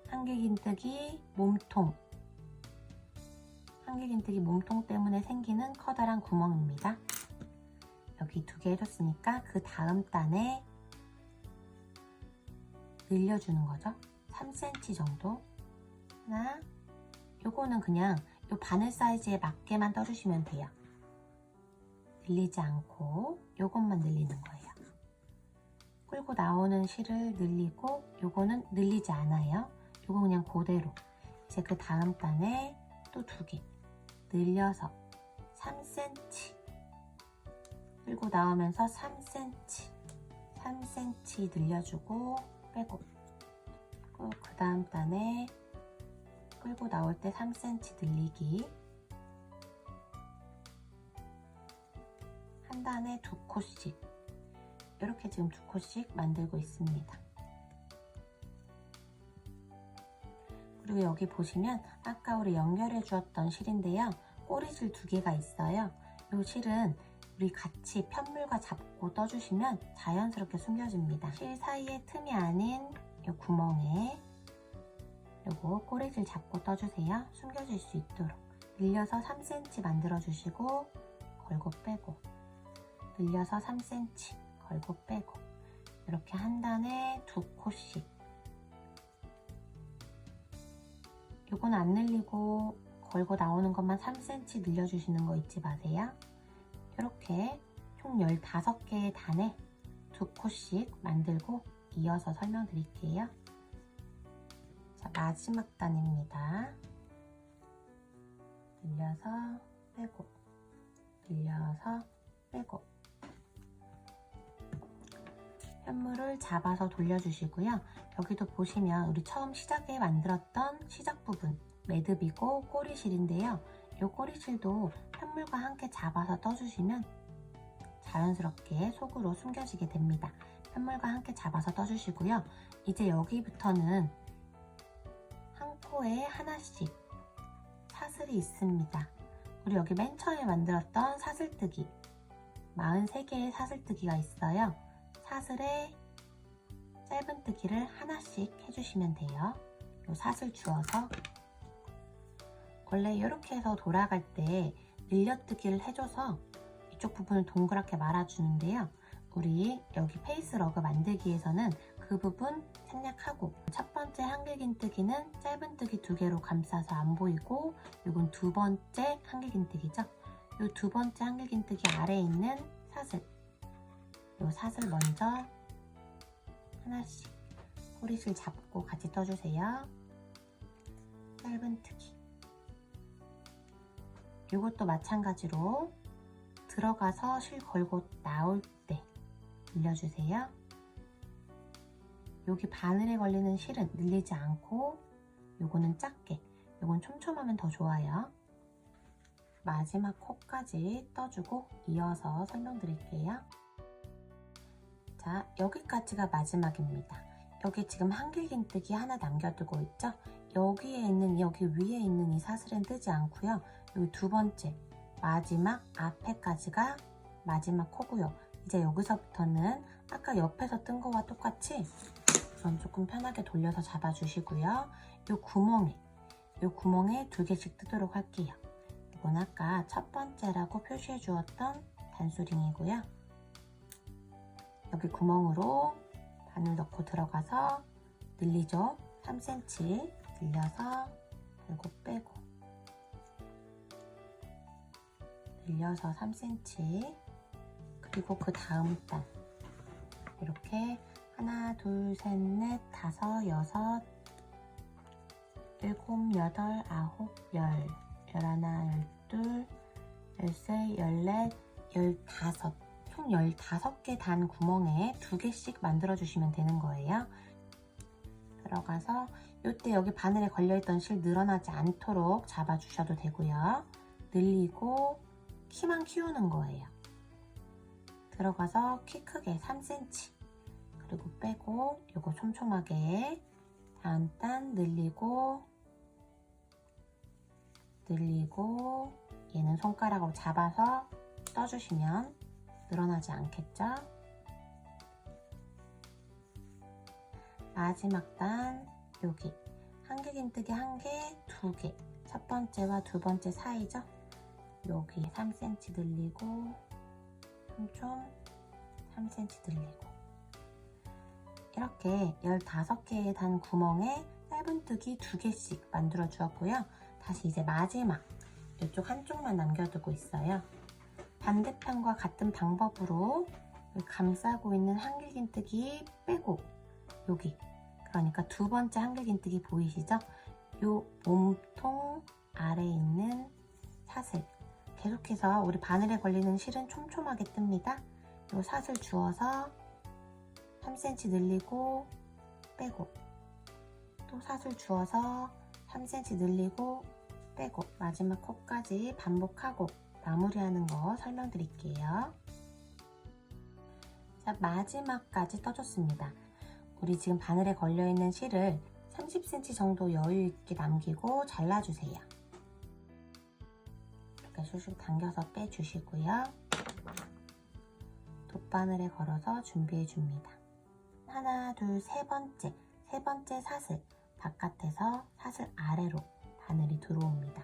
한길긴뜨기 몸통, 한길긴뜨기 몸통 때문에 생기는 커다란 구멍입니다. 여기 2개 해줬으니까 그 다음 단에 늘려주는 거죠. 3cm 정도. 하나, 요거는 그냥 요 바늘 사이즈에 맞게만 떠주시면 돼요. 늘리지 않고 요것만 늘리는 거예요. 끌고 나오는 실을 늘리고 요거는 늘리지 않아요. 요거 그냥 그대로. 이제 그 다음 단에 또 2개 늘려서 3cm 끌고 나오면서 3cm 늘려주고 빼고 그 다음 단에 끌고 나올 때 3cm 늘리기 한 단에 2코씩 이렇게 지금 2코씩 만들고 있습니다. 그리고 여기 보시면 아까 우리 연결해 주었던 실인데요. 꼬리실 2개가 있어요. 이 실은 우리 같이 편물과 잡고 떠주시면 자연스럽게 숨겨집니다. 실 사이에 틈이 아닌 이 구멍에 요거 꼬리실 잡고 떠주세요. 숨겨질 수 있도록 늘려서 3cm 만들어 주시고 걸고 빼고 늘려서 3cm 걸고 빼고 이렇게 한 단에 2코씩 요건 안 늘리고 걸고 나오는 것만 3cm 늘려주시는 거 잊지 마세요. 이렇게 총 15개의 단에 2코씩 만들고 이어서 설명드릴게요. 자, 마지막 단입니다. 늘려서 빼고 늘려서 빼고 편물을 잡아서 돌려주시고요. 여기도 보시면 우리 처음 시작에 만들었던 시작 부분 매듭이고 꼬리실인데요. 이 꼬리실도 편물과 함께 잡아서 떠주시면 자연스럽게 속으로 숨겨지게 됩니다. 편물과 함께 잡아서 떠주시고요. 이제 여기부터는 한 코에 하나씩 사슬이 있습니다. 우리 여기 맨 처음에 만들었던 사슬뜨기 43개의 사슬뜨기가 있어요. 사슬에 짧은뜨기를 하나씩 해주시면 돼요. 요 사슬 주어서 원래 이렇게 해서 돌아갈 때 늘려뜨기를 해줘서 이쪽 부분을 동그랗게 말아주는데요. 우리 여기 페이스 러그 만들기 위해서는 그 부분 생략하고 첫 번째 한길긴뜨기는 짧은뜨기 2개로 감싸서 안 보이고 이건 2번째 한길긴뜨기죠. 이 2번째 한길긴뜨기 아래에 있는 사슬 이 사슬 먼저 하나씩 꼬리실 잡고 같이 떠주세요. 짧은뜨기 이것도 마찬가지로 들어가서 실 걸고 나올 때 늘려주세요. 여기 바늘에 걸리는 실은 늘리지 않고 요거는 작게, 요건 촘촘하면 더 좋아요. 마지막 코까지 떠주고 이어서 설명드릴게요. 자, 여기까지가 마지막입니다. 여기 지금 한길긴뜨기 하나 남겨두고 있죠? 여기에 있는, 여기 위에 있는 이 사슬은 뜨지 않고요. 여기 2번째, 마지막 앞에까지가 마지막 코고요. 이제 여기서부터는 아까 옆에서 뜬 거와 똑같이 우선 조금 편하게 돌려서 잡아주시고요. 이 구멍에 2개씩 뜨도록 할게요. 이건 아까 첫 번째라고 표시해 주었던 단수링이고요. 여기 구멍으로 바늘 넣고 들어가서 늘리죠. 3cm 늘려서 들고 빼고 늘려서 3cm, 그리고 그 다음 단 이렇게 하나, 둘, 셋, 넷, 다섯, 여섯, 일곱, 여덟, 아홉, 열, 열하나, 열둘, 열세, 열넷, 열다섯, 총 15개 단 구멍에 2개씩 만들어 주시면 되는 거예요. 들어가서 이때 여기 바늘에 걸려있던 실 늘어나지 않도록 잡아 주셔도 되고요. 늘리고 키만 키우는 거예요. 들어가서 키 크게 3cm, 그리고 빼고 요거 촘촘하게 다음 단 늘리고 얘는 손가락으로 잡아서 떠주시면 늘어나지 않겠죠? 마지막 단 여기 한길긴뜨기 1개, 2개, 첫 번째와 두 번째 사이죠? 여기 3cm 늘리고 촘촘 3cm 늘리고 이렇게 15개의 단 구멍에 짧은뜨기 2개씩 만들어 주었고요. 다시 이제 마지막 이쪽 한쪽만 남겨두고 있어요. 반대편과 같은 방법으로 감싸고 있는 한길긴뜨기 빼고 여기, 그러니까 두 번째 한길긴뜨기 보이시죠? 요 몸통 아래에 있는 사슬, 계속해서 우리 바늘에 걸리는 실은 촘촘하게 뜹니다. 요 사슬 주어서 3cm 늘리고 빼고, 또 사슬 주어서 3cm 늘리고 빼고, 마지막 코까지 반복하고 마무리하는 거 설명드릴게요. 자, 마지막까지 떠줬습니다. 우리 지금 바늘에 걸려있는 실을 30cm 정도 여유있게 남기고 잘라주세요. 이렇게 슉슉 당겨서 빼주시고요. 돗바늘에 걸어서 준비해줍니다. 하나, 둘, 세 번째 사슬, 바깥에서 사슬 아래로 바늘이 들어옵니다.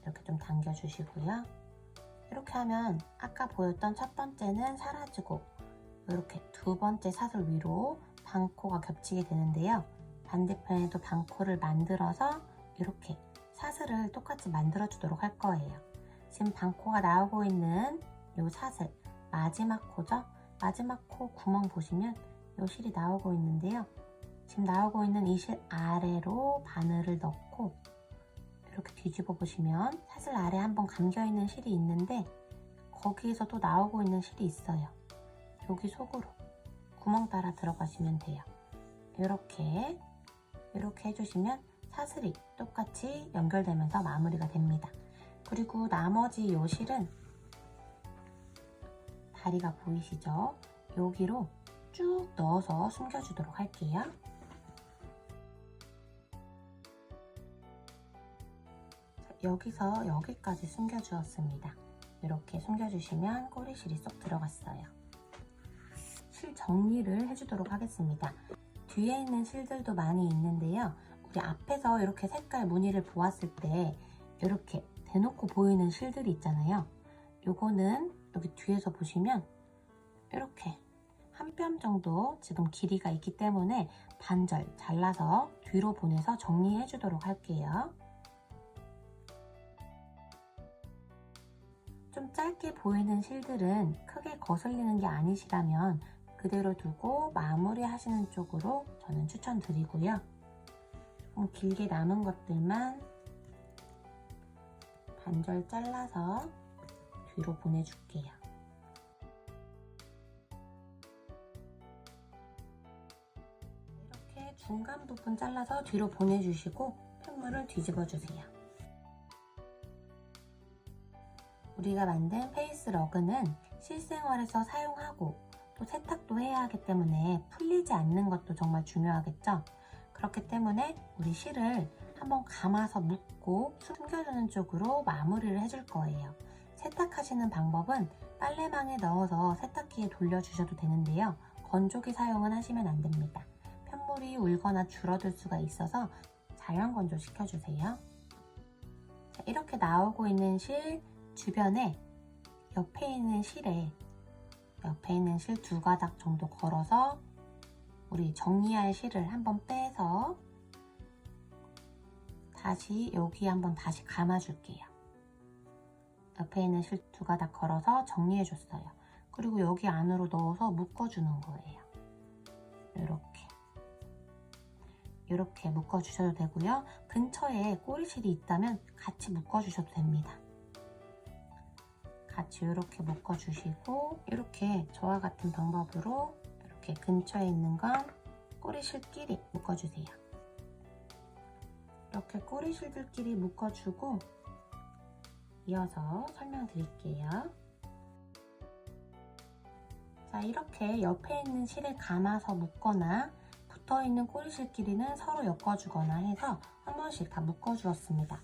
이렇게 좀 당겨주시고요. 이렇게 하면 아까 보였던 첫 번째는 사라지고 이렇게 두 번째 사슬 위로 반코가 겹치게 되는데요. 반대편에도 반코를 만들어서 이렇게 사슬을 똑같이 만들어 주도록 할 거예요. 지금 반코가 나오고 있는 이 사슬, 마지막 코죠? 마지막 코 구멍 보시면 이 실이 나오고 있는데요. 지금 나오고 있는 이 실 아래로 바늘을 넣고 이렇게 뒤집어 보시면 사슬 아래 한번 감겨 있는 실이 있는데 거기에서 또 나오고 있는 실이 있어요. 여기 속으로 구멍 따라 들어가시면 돼요. 이렇게 해주시면 사슬이 똑같이 연결되면서 마무리가 됩니다. 그리고 나머지 이 실은 다리가 보이시죠? 여기로 쭉 넣어서 숨겨주도록 할게요. 여기서 여기까지 숨겨주었습니다. 이렇게 숨겨주시면 꼬리실이 쏙 들어갔어요. 실 정리를 해주도록 하겠습니다. 뒤에 있는 실들도 많이 있는데요. 우리 앞에서 이렇게 색깔 무늬를 보았을 때 이렇게 대놓고 보이는 실들이 있잖아요. 요거는 여기 뒤에서 보시면 이렇게 한 뼘 정도 지금 길이가 있기 때문에 반절 잘라서 뒤로 보내서 정리해 주도록 할게요. 좀 짧게 보이는 실들은 크게 거슬리는 게 아니시라면 그대로 두고 마무리 하시는 쪽으로 저는 추천드리고요. 조금 길게 남은 것들만 반절 잘라서 뒤로 보내줄게요. 이렇게 중간 부분 잘라서 뒤로 보내주시고 편물을 뒤집어 주세요. 우리가 만든 페이스 러그는 실생활에서 사용하고 또 세탁도 해야 하기 때문에 풀리지 않는 것도 정말 중요하겠죠? 그렇기 때문에 우리 실을 한번 감아서 묶고 숨겨주는 쪽으로 마무리를 해줄 거예요. 세탁하시는 방법은 빨래망에 넣어서 세탁기에 돌려주셔도 되는데요. 건조기 사용은 하시면 안 됩니다. 편물이 울거나 줄어들 수가 있어서 자연 건조 시켜주세요. 자, 이렇게 나오고 있는 실 주변에 옆에 있는 실에 옆에 있는 실 2가닥 정도 걸어서 우리 정리할 실을 한번 빼서 다시 여기 한번 다시 감아줄게요. 옆에 있는 실 2가닥 걸어서 정리해줬어요. 그리고 여기 안으로 넣어서 묶어주는 거예요. 이렇게 묶어주셔도 되고요. 근처에 꼬리실이 있다면 같이 묶어주셔도 됩니다. 같이 이렇게 묶어주시고 이렇게 저와 같은 방법으로 이렇게 근처에 있는 건 꼬리실끼리 묶어주세요. 이렇게 꼬리실들끼리 묶어주고 이어서 설명드릴게요. 자, 이렇게 옆에 있는 실을 감아서 묶거나 붙어있는 꼬리실끼리는 서로 엮어주거나 해서 한 번씩 다 묶어주었습니다.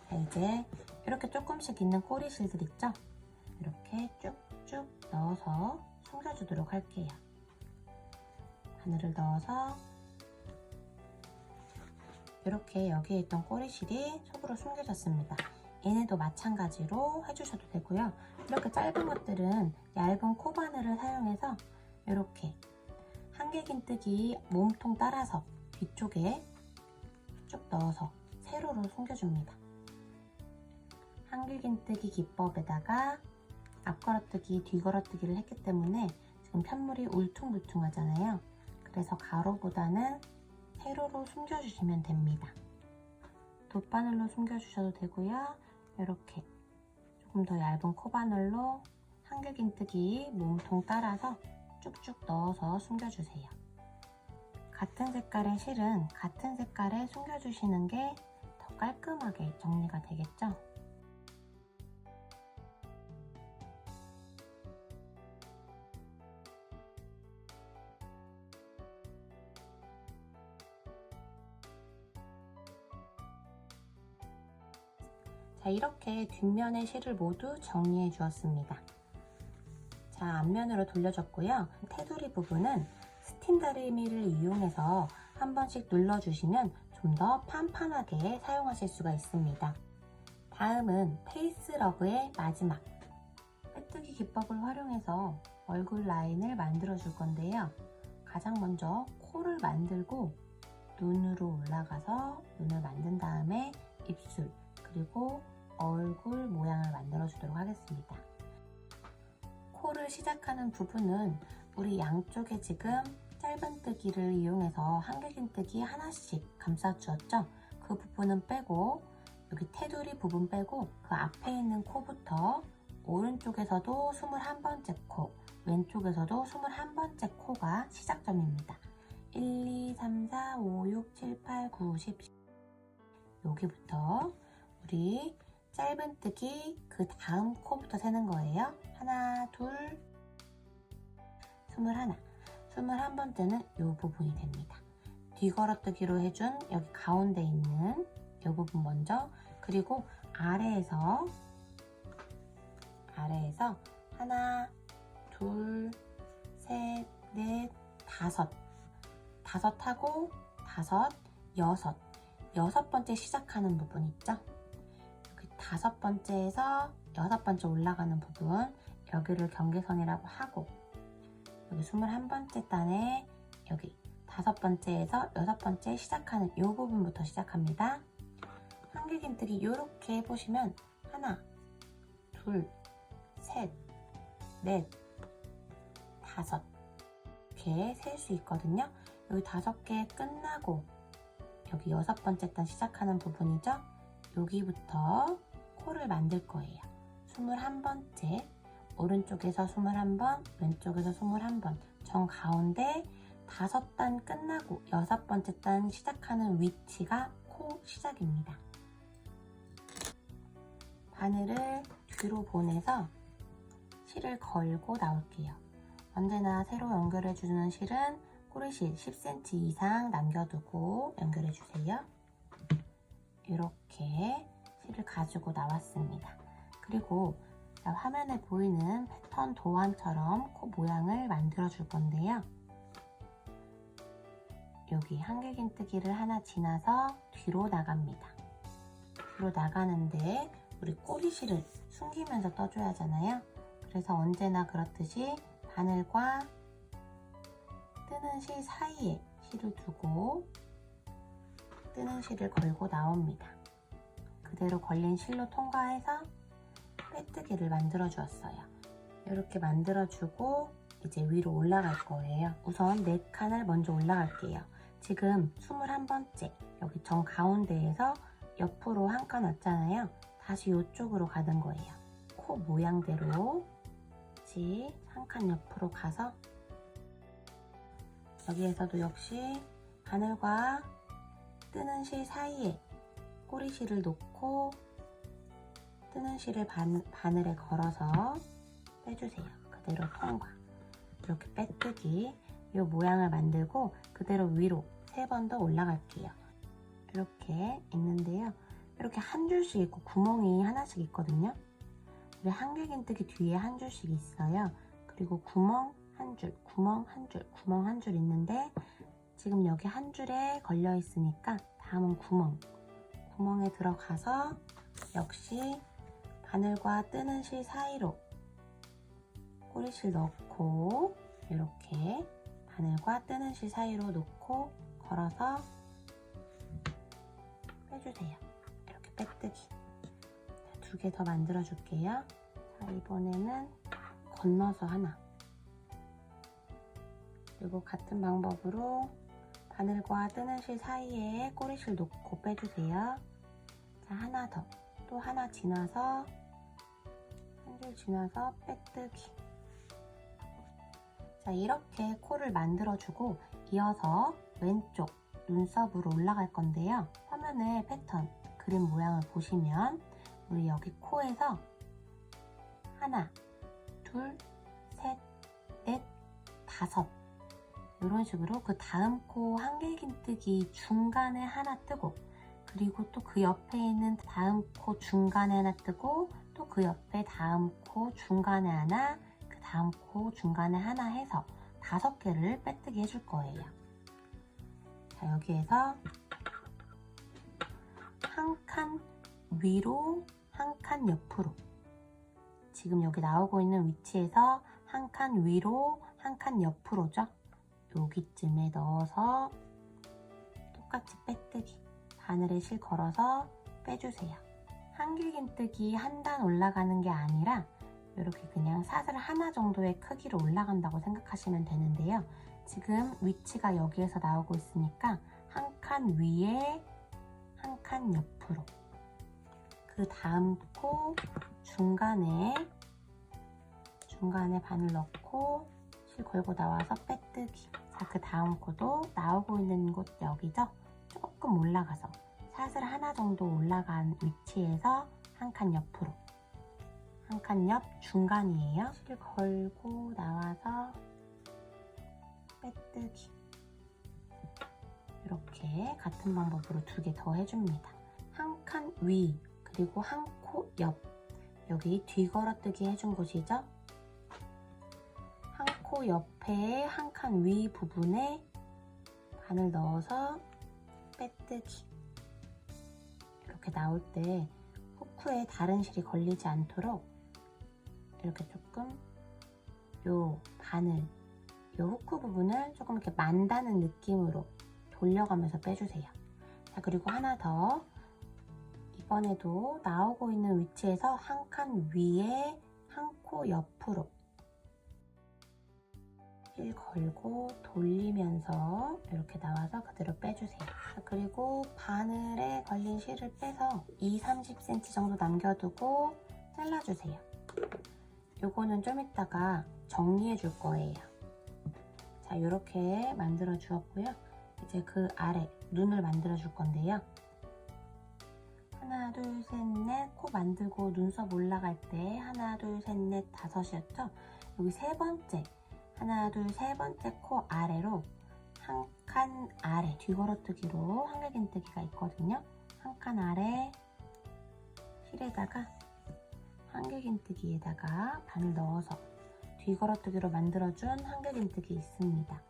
자, 이제 이렇게 조금씩 있는 꼬리실들 있죠? 이렇게 쭉쭉 넣어서 숨겨주도록 할게요. 바늘을 넣어서 이렇게 여기에 있던 꼬리실이 속으로 숨겨졌습니다. 얘네도 마찬가지로 해주셔도 되고요. 이렇게 짧은 것들은 얇은 코바늘을 사용해서 이렇게 한길긴뜨기 몸통 따라서 뒤쪽에 쭉 넣어서 세로로 숨겨줍니다. 한길긴뜨기 기법에다가 앞걸어뜨기, 뒤걸어뜨기를 했기 때문에 지금 편물이 울퉁불퉁하잖아요. 그래서 가로보다는 세로로 숨겨주시면 됩니다. 돗바늘로 숨겨주셔도 되고요. 이렇게 조금 더 얇은 코바늘로 한길긴뜨기 몸통 따라서 쭉쭉 넣어서 숨겨주세요. 같은 색깔의 실은 같은 색깔에 숨겨주시는 게 더 깔끔하게 정리가 되겠죠? 자, 이렇게 뒷면의 실을 모두 정리해 주었습니다. 자, 앞면으로 돌려줬고요. 테두리 부분은 스팀 다리미를 이용해서 한 번씩 눌러주시면 좀 더 판판하게 사용하실 수가 있습니다. 다음은 페이스러그의 마지막 빼뜨기 기법을 활용해서 얼굴 라인을 만들어 줄 건데요. 가장 먼저 코를 만들고 눈으로 올라가서 눈을 만든 다음에 입술 그리고 얼굴 모양을 만들어 주도록 하겠습니다. 코를 시작하는 부분은 우리 양쪽에 지금 짧은뜨기를 이용해서 한길긴뜨기 하나씩 감싸주었죠? 그 부분은 빼고 여기 테두리 부분 빼고 그 앞에 있는 코부터 오른쪽에서도 21번째 코, 왼쪽에서도 21번째 코가 시작점입니다. 1, 2, 3, 4, 5, 6, 7, 8, 9, 10, 10 여기부터 우리 짧은뜨기 그 다음 코부터 세는 거예요. 하나, 둘, 21. 21번째는 이 부분이 됩니다. 뒤걸어뜨기로 해준 여기 가운데 있는 이 부분 먼저 그리고 아래에서 하나, 둘, 셋, 넷, 다섯 하고 다섯, 여섯 번째 시작하는 부분 있죠? 여기 5번째에서 6번째 올라가는 부분 여기를 경계선이라고 하고 여기 21번째 단에 여기 5번째에서 6번째 시작하는 이 부분부터 시작합니다. 한길긴뜨기 이렇게 해보시면 하나, 둘, 셋, 넷, 다섯 이렇게 셀 수 있거든요. 여기 5개 끝나고 여기 6번째 단 시작하는 부분이죠. 여기부터 코를 만들 거예요. 21번째 오른쪽에서 21번, 왼쪽에서 21번 정 가운데 5단 끝나고 6번째 단 시작하는 위치가 코 시작입니다. 바늘을 뒤로 보내서 실을 걸고 나올게요. 언제나 새로 연결해주는 실은 꼬리실 10cm 이상 남겨두고 연결해주세요. 이렇게 실을 가지고 나왔습니다. 그리고 화면에 보이는 패턴 도안처럼 코 모양을 만들어 줄 건데요. 여기 한길긴뜨기를 하나 지나서 뒤로 나갑니다. 뒤로 나가는데 우리 꼬리실을 숨기면서 떠줘야 하잖아요. 그래서 언제나 그렇듯이 바늘과 뜨는 실 사이에 실을 두고 뜨는 실을 걸고 나옵니다. 그대로 걸린 실로 통과해서 빼뜨기를 만들어 주었어요. 이렇게 만들어 주고 이제 위로 올라갈 거예요. 우선 4칸을 먼저 올라갈게요. 지금 21번째 여기 정 가운데에서 옆으로 한 칸 왔잖아요. 다시 이쪽으로 가는 거예요. 코 모양대로 다시 한 칸 옆으로 가서 여기에서도 역시 바늘과 뜨는 실 사이에 꼬리실을 놓고 뜨는 실을 바늘에 걸어서 빼주세요. 그대로 통과. 이렇게 빼뜨기 이 모양을 만들고 그대로 위로 3번 더 올라갈게요. 이렇게 있는데요. 이렇게 한 줄씩 있고 구멍이 하나씩 있거든요. 우리 한길긴뜨기 뒤에 한 줄씩 있어요. 그리고 구멍 한 줄, 구멍 한 줄, 구멍 한 줄 있는데 지금 여기 한 줄에 걸려 있으니까 다음은 구멍에 들어가서 역시 바늘과 뜨는 실 사이로 꼬리실 넣고 이렇게 바늘과 뜨는 실 사이로 놓고 걸어서 빼주세요. 이렇게 빼뜨기. 2개 더 만들어 줄게요. 자, 이번에는 건너서 하나. 그리고 같은 방법으로 바늘과 뜨는 실 사이에 꼬리실 놓고 빼주세요. 자, 하나 더. 또 하나 지나서 한 줄 지나서 빼뜨기. 자, 이렇게 코를 만들어주고 이어서 왼쪽 눈썹으로 올라갈 건데요. 화면에 패턴, 그림 모양을 보시면 우리 여기 코에서 하나, 둘, 셋, 넷, 5 이런 식으로 그 다음 코 한길긴뜨기 중간에 하나 뜨고 그리고 또 그 옆에 있는 다음 코 중간에 하나 뜨고 또 그 옆에 다음 코 중간에 하나 그 다음 코 중간에 하나 해서 5개를 빼뜨기 해줄 거예요. 자, 여기에서 한 칸 위로 한 칸 옆으로 지금 여기 나오고 있는 위치에서 한 칸 위로 한 칸 옆으로죠. 여기쯤에 넣어서 똑같이 빼뜨기 바늘에 실 걸어서 빼주세요. 한길긴뜨기 한 단 올라가는 게 아니라 이렇게 그냥 사슬 하나 정도의 크기로 올라간다고 생각하시면 되는데요. 지금 위치가 여기에서 나오고 있으니까 한 칸 위에 한 칸 옆으로 그 다음 코 중간에 바늘 넣고 실 걸고 나와서 빼뜨기. 자, 그 다음 코도 나오고 있는 곳 여기죠? 조금 올라가서 사슬 하나 정도 올라간 위치에서 한 칸 옆으로 한 칸 옆 중간이에요. 실 걸고 나와서 빼뜨기. 이렇게 같은 방법으로 2개 더 해줍니다. 한 칸 위 그리고 한 코 옆 여기 뒤걸어뜨기 해준 곳이죠? 한 코 옆에 한 칸 위 부분에 바늘 넣어서 빼뜨기. 이렇게 나올 때 후크에 다른 실이 걸리지 않도록 이렇게 조금 요 바늘, 요 후크 부분을 조금 이렇게 만다는 느낌으로 돌려가면서 빼주세요. 자, 그리고 하나 더. 이번에도 나오고 있는 위치에서 한 칸 위에 한 코 옆으로 실 걸고 돌리면서 이렇게 나와서 그대로 빼주세요. 자, 그리고 바늘에 걸린 실을 빼서 20-30cm 정도 남겨두고 잘라주세요. 요거는 좀 이따가 정리해 줄 거예요. 자, 이렇게 만들어 주었고요. 이제 그 아래 눈을 만들어 줄 건데요. 하나, 둘, 셋, 넷 코 만들고 눈썹 올라갈 때 하나, 둘, 셋, 넷, 5이었죠? 여기 3번째 하나, 둘, 3번째 코 아래로 한 칸 아래 뒤걸어뜨기로 한길긴뜨기가 있거든요. 한 칸 아래 실에다가 한길긴뜨기에다가 바늘 넣어서 뒤걸어뜨기로 만들어준 한길긴뜨기 있습니다.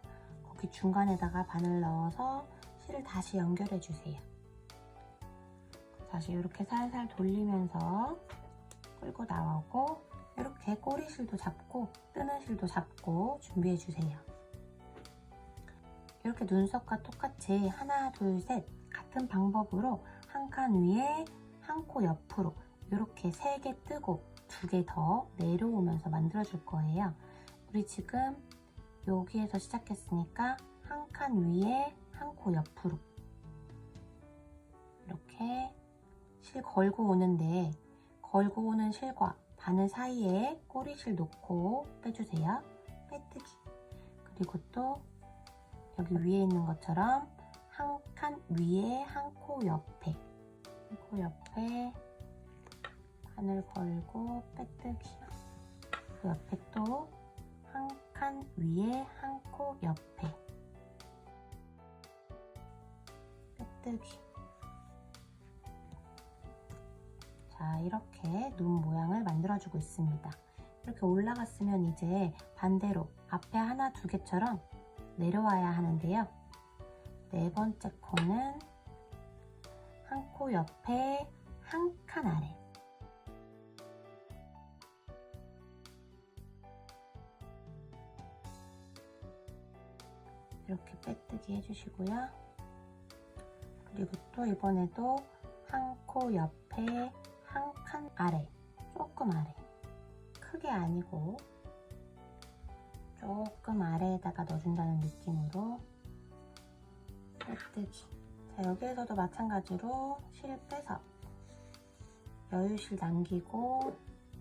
거기 중간에다가 바늘 넣어서 실을 다시 연결해 주세요. 다시 이렇게 살살 돌리면서 끌고 나오고 이렇게 꼬리실도 잡고 뜨는 실도 잡고 준비해 주세요. 이렇게 눈썹과 똑같이 하나, 둘, 셋 같은 방법으로 한 칸 위에 한 코 옆으로 이렇게 3개 뜨고 2개 더 내려오면서 만들어 줄 거예요. 우리 지금 여기에서 시작했으니까 한 칸 위에 한 코 옆으로 이렇게 실 걸고 오는데, 걸고 오는 실과 바늘 사이에 꼬리실 놓고 빼주세요. 빼뜨기. 그리고 또 여기 위에 있는 것처럼 한 칸 위에 한 코 옆에, 한 코 옆에 바늘 걸고 빼뜨기. 그 옆에 또 한 칸 위에 한 코 옆에 빼뜨기. 자, 이렇게 눈 모양을 만들어주고 있습니다. 이렇게 올라갔으면 이제 반대로 앞에 하나, 2개처럼 내려와야 하는데요. 4번째 코는 한 코 옆에 한 칸 아래. 이렇게 빼뜨기 해주시고요. 그리고 또 이번에도 한 코 옆에 한 칸 아래, 조금 아래, 크게 아니고 조금 아래에다가 넣어준다는 느낌으로 빼뜨기. 자, 여기에서도 마찬가지로 실 빼서 여유실 남기고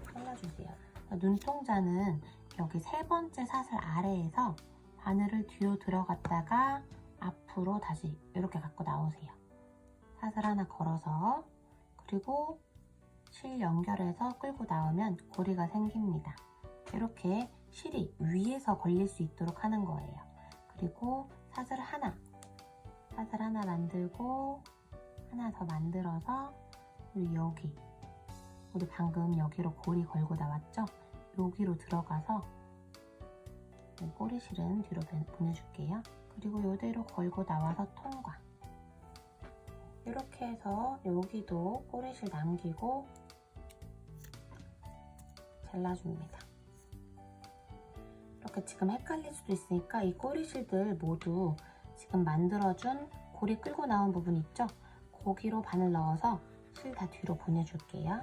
잘라주세요. 눈동자는 여기 3번째 사슬 아래에서 바늘을 뒤로 들어갔다가 앞으로 다시 이렇게 갖고 나오세요. 사슬 하나 걸어서, 그리고 실 연결해서 끌고 나오면 고리가 생깁니다. 이렇게 실이 위에서 걸릴 수 있도록 하는 거예요. 그리고 사슬 하나 만들고 하나 더 만들어서 여기, 우리 방금 여기로 고리 걸고 나왔죠? 여기로 들어가서 꼬리실은 뒤로 보내줄게요. 그리고 이대로 걸고 나와서 통과. 이렇게 해서 여기도 꼬리실 남기고 잘라줍니다. 이렇게 지금 헷갈릴 수도 있으니까 이 꼬리실들 모두 지금 만들어준 고리 끌고 나온 부분 있죠? 거기로 바늘 넣어서 실 다 뒤로 보내줄게요.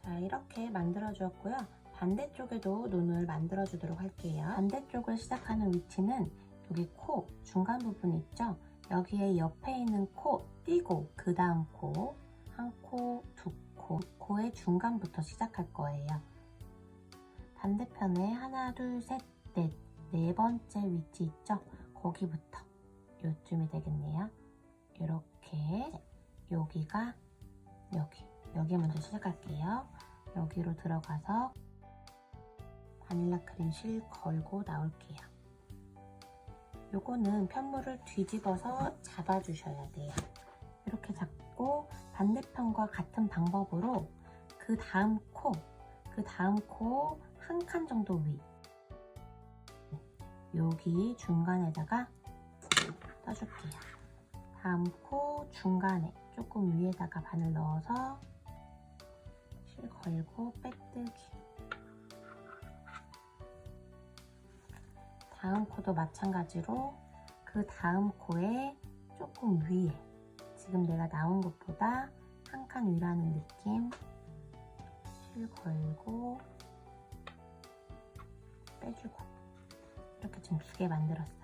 자, 이렇게 만들어 주었고요. 반대쪽에도 눈을 만들어 주도록 할게요. 반대쪽을 시작하는 위치는 여기 코 중간 부분 있죠? 여기에 옆에 있는 코 띄고 그 다음 코, 한 코, 2코, 코의 중간부터 시작할 거예요. 반대편에 하나, 둘, 셋, 넷, 4번째 위치 있죠? 거기부터 요쯤이 되겠네요. 이렇게 여기가 여기 먼저 시작할게요. 여기로 들어가서 바닐라 크림 실 걸고 나올게요. 요거는 편물을 뒤집어서 잡아주셔야 돼요. 이렇게 잡고 반대편과 같은 방법으로 그 다음 코 한 칸 정도 위, 여기 중간에다가 떠줄게요. 다음 코 중간에 조금 위에다가 바늘 넣어서 실 걸고 빼뜨기. 다음 코도 마찬가지로 그 다음 코에 조금 위에, 지금 내가 나온 것보다 한 칸 위라는 느낌, 실 걸고 빼주고. 이렇게 지금 2개 만들었어요.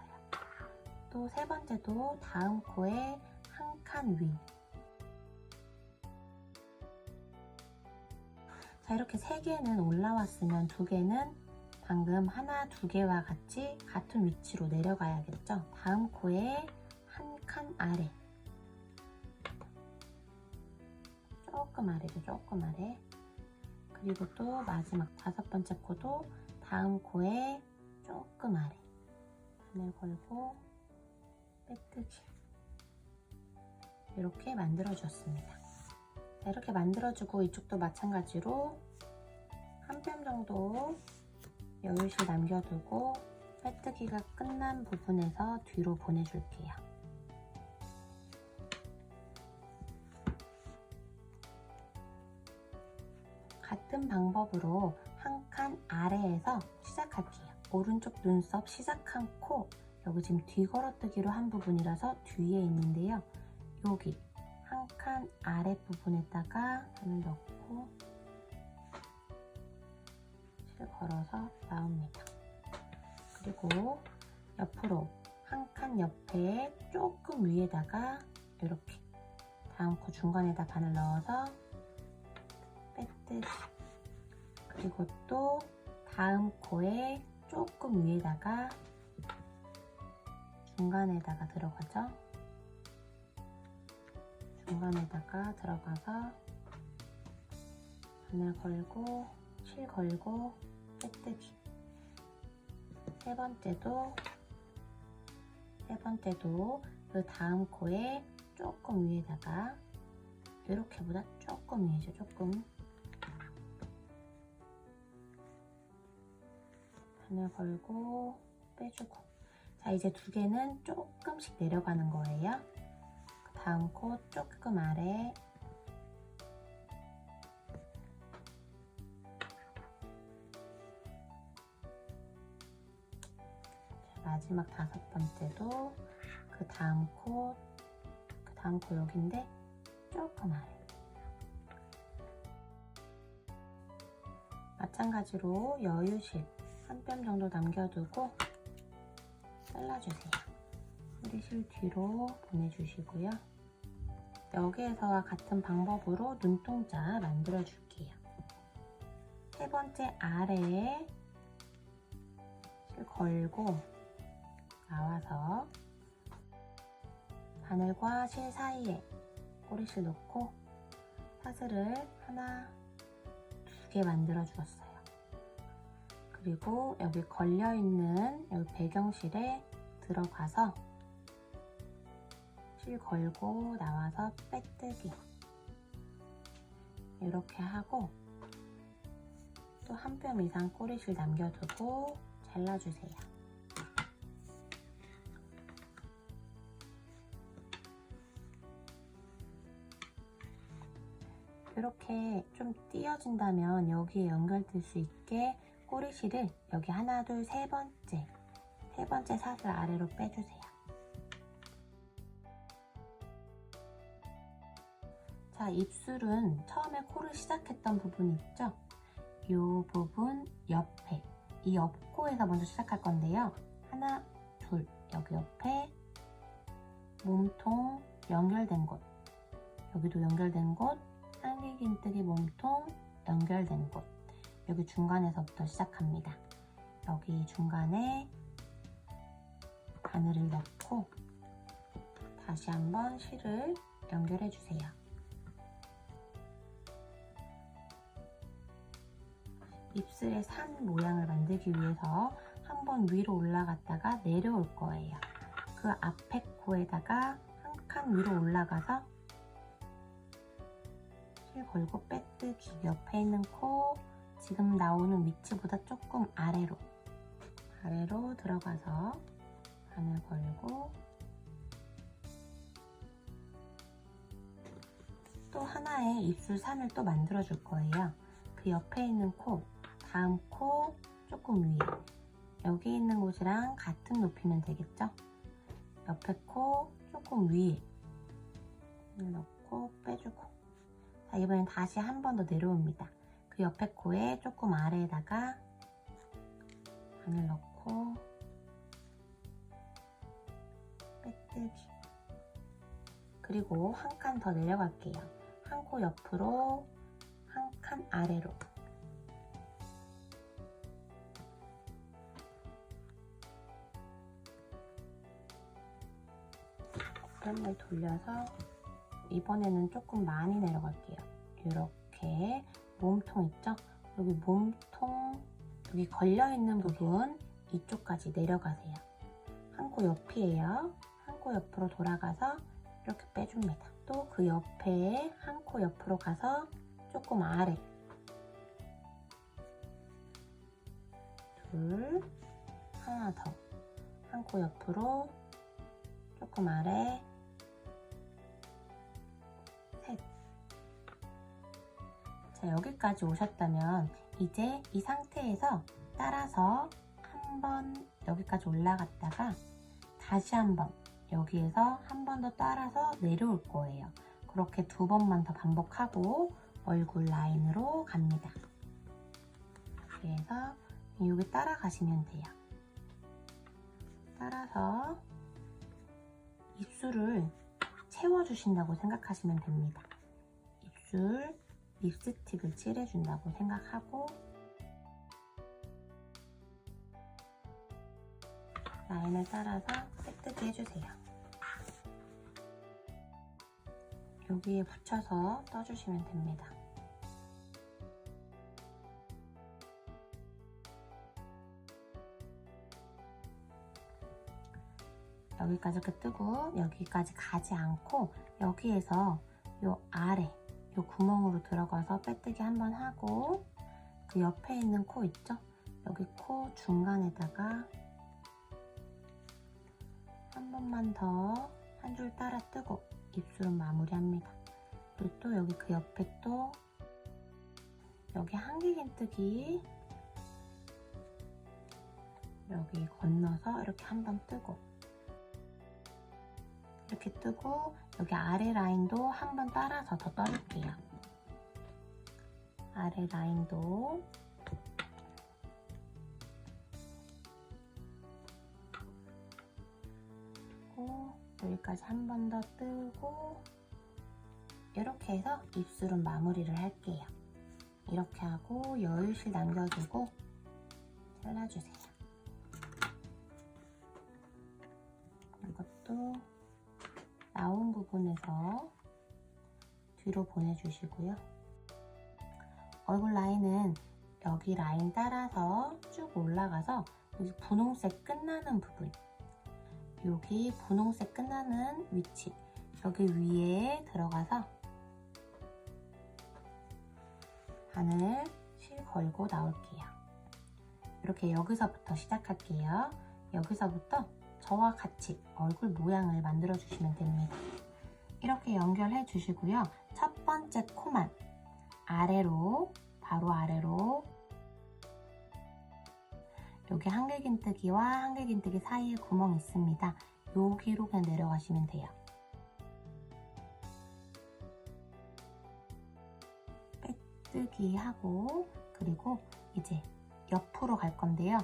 또 3번째도 다음 코에 한 칸 위. 자, 이렇게 3개는 올라왔으면 2개는 방금 하나, 2개와 같이 같은 위치로 내려가야겠죠? 다음 코에 한 칸 아래, 조금 아래죠, 조금 아래. 그리고 또 마지막 5번째 코도 다음 코에 조금 아래, 바늘 걸고 빼뜨기. 이렇게 만들어 주었습니다. 자, 이렇게 만들어주고 이쪽도 마찬가지로 한 뼘 정도 여유실 남겨두고 빼뜨기가 끝난 부분에서 뒤로 보내줄게요. 같은 방법으로 한 칸 아래에서 시작할게요. 오른쪽 눈썹 시작한 코, 여기 지금 뒤걸어뜨기로 한 부분이라서 뒤에 있는데요. 여기 한 칸 아래 부분에다가 바늘 넣고 실 걸어서 나옵니다. 그리고 옆으로 한 칸 옆에 조금 위에다가 이렇게 다음 코 중간에다 바늘 넣어서 빼뜨기. 그리고 또 다음 코에 조금 위에다가 중간에다가 들어가죠. 중간에다가 들어가서 바늘 걸고 실 걸고 빼뜨기. 세 번째도 그 다음 코에 조금 위에다가, 이렇게보다 조금 위에죠. 조금 바늘 걸고 빼주고. 자, 이제 두 개는 조금씩 내려가는 거예요. 그 다음 코 조금 아래, 자, 마지막 다섯 번째도 그 다음 코 여기인데 조금 아래. 마찬가지로 여유실 한 뼘 정도 남겨두고 잘라주세요. 뿌리실 뒤로 보내주시고요. 여기에서와 같은 방법으로 눈동자 만들어 줄게요. 세 번째 아래에 실 걸고 나와서 바늘과 실 사이에 꼬리실 놓고 사슬을 하나, 두 개 만들어 주었어요. 그리고 여기 걸려있는 여기 배경실에 들어가서 실 걸고 나와서 빼뜨기. 이렇게 하고 또 한 뼘 이상 꼬리실 남겨두고 잘라주세요. 이렇게 좀 띄어진다면 여기에 연결될 수 있게 꼬리실을 여기 하나, 둘, 세 번째 사슬 아래로 빼주세요. 자, 입술은 처음에 코를 시작했던 부분 있죠? 이 부분 옆에, 이 옆코에서 먼저 시작할 건데요. 하나, 둘, 여기 옆에 몸통 연결된 곳, 여기도 연결된 곳, 쌍기긴뜨기 몸통 연결된 곳, 여기 중간에서부터 시작합니다. 여기 중간에 바늘을 넣고 다시 한번 실을 연결해 주세요. 입술의 산 모양을 만들기 위해서 한번 위로 올라갔다가 내려올 거예요. 그 앞에 코에다가 한 칸 위로 올라가서 실 걸고 빼뜨기. 옆에 있는 코 지금 나오는 위치보다 조금 아래로 들어가서 바늘 걸고 또 하나의 입술 산을 또 만들어 줄 거예요. 그 옆에 있는 코, 다음 코 조금 위에, 여기 있는 곳이랑 같은 높이면 되겠죠? 옆에 코 조금 위에 넣고 빼주고. 자, 이번엔 다시 한 번 더 내려옵니다. 그 옆에 코에 조금 아래에다가 바늘 넣고 빼뜨기. 그리고 한 칸 더 내려갈게요. 한 코 옆으로, 한 칸 아래로. 한번 돌려서 이번에는 조금 많이 내려갈게요. 이렇게 몸통 있죠? 여기 몸통, 여기 걸려있는 부분 이쪽까지 내려가세요. 한 코 옆이에요. 한 코 옆으로 돌아가서 이렇게 빼줍니다. 또 그 옆에 한 코 옆으로 가서 조금 아래, 둘, 하나 더. 한 코 옆으로, 조금 아래, 셋. 자, 여기까지 오셨다면 이제 이 상태에서 따라서 한번 여기까지 올라갔다가 다시 한번 여기에서 한 번 더 따라서 내려올 거예요. 그렇게 2번만 더 반복하고 얼굴 라인으로 갑니다. 그래서 여기 따라가시면 돼요. 따라서 입술을 채워주신다고 생각하시면 됩니다. 입술 립스틱을 칠해준다고 생각하고 라인을 따라서 빼뜨기 해주세요. 여기에 붙여서 떠주시면 됩니다. 여기까지 이렇게 뜨고 여기까지 가지 않고 여기에서 요 아래 요 구멍으로 들어가서 빼뜨기 한번 하고 그 옆에 있는 코 있죠? 여기 코 중간에다가 한 번만 더 한 줄 따라 뜨고 입술은 마무리합니다. 그리고 또 여기 그 옆에 또 여기 한길긴뜨기 여기 건너서 이렇게 한 번 뜨고 이렇게 뜨고 여기 아래 라인도 한 번 따라서 더 떠줄게요. 아래 라인도 여기까지 한 번 더 뜨고 이렇게 해서 입술은 마무리를 할게요. 이렇게 하고 여유실 남겨두고 잘라주세요. 이것도 나온 부분에서 뒤로 보내주시고요. 얼굴 라인은 여기 라인 따라서 쭉 올라가서 여기 분홍색 끝나는 부분 여기 분홍색 끝나는 위치 여기 위에 들어가서 바늘 실 걸고 나올게요. 이렇게 여기서부터 시작할게요. 여기서부터 저와 같이 얼굴 모양을 만들어 주시면 됩니다. 이렇게 연결해 주시고요. 첫 번째 코만 아래로 바로 아래로 여기 한길긴뜨기와 한길긴뜨기 사이에 구멍이 있습니다. 여기로 그냥 내려가시면 돼요. 빼뜨기 하고 그리고 이제 옆으로 갈 건데요.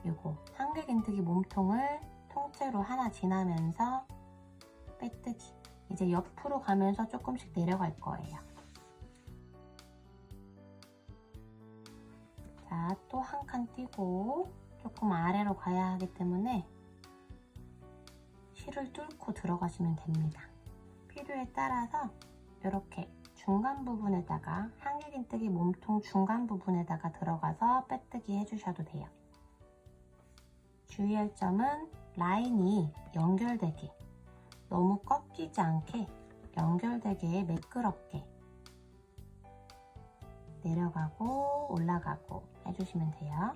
요거 한길긴뜨기 몸통을 통째로 하나 지나면서 빼뜨기 이제 옆으로 가면서 조금씩 내려갈 거예요. 자, 또 한 칸 띄고 조금 아래로 가야 하기 때문에 실을 뚫고 들어가시면 됩니다. 필요에 따라서 이렇게 중간 부분에다가 한길긴뜨기 몸통 중간 부분에다가 들어가서 빼뜨기 해주셔도 돼요. 주의할 점은 라인이 연결되게 너무 꺾이지 않게 연결되게 매끄럽게 내려가고 올라가고 해주시면 돼요.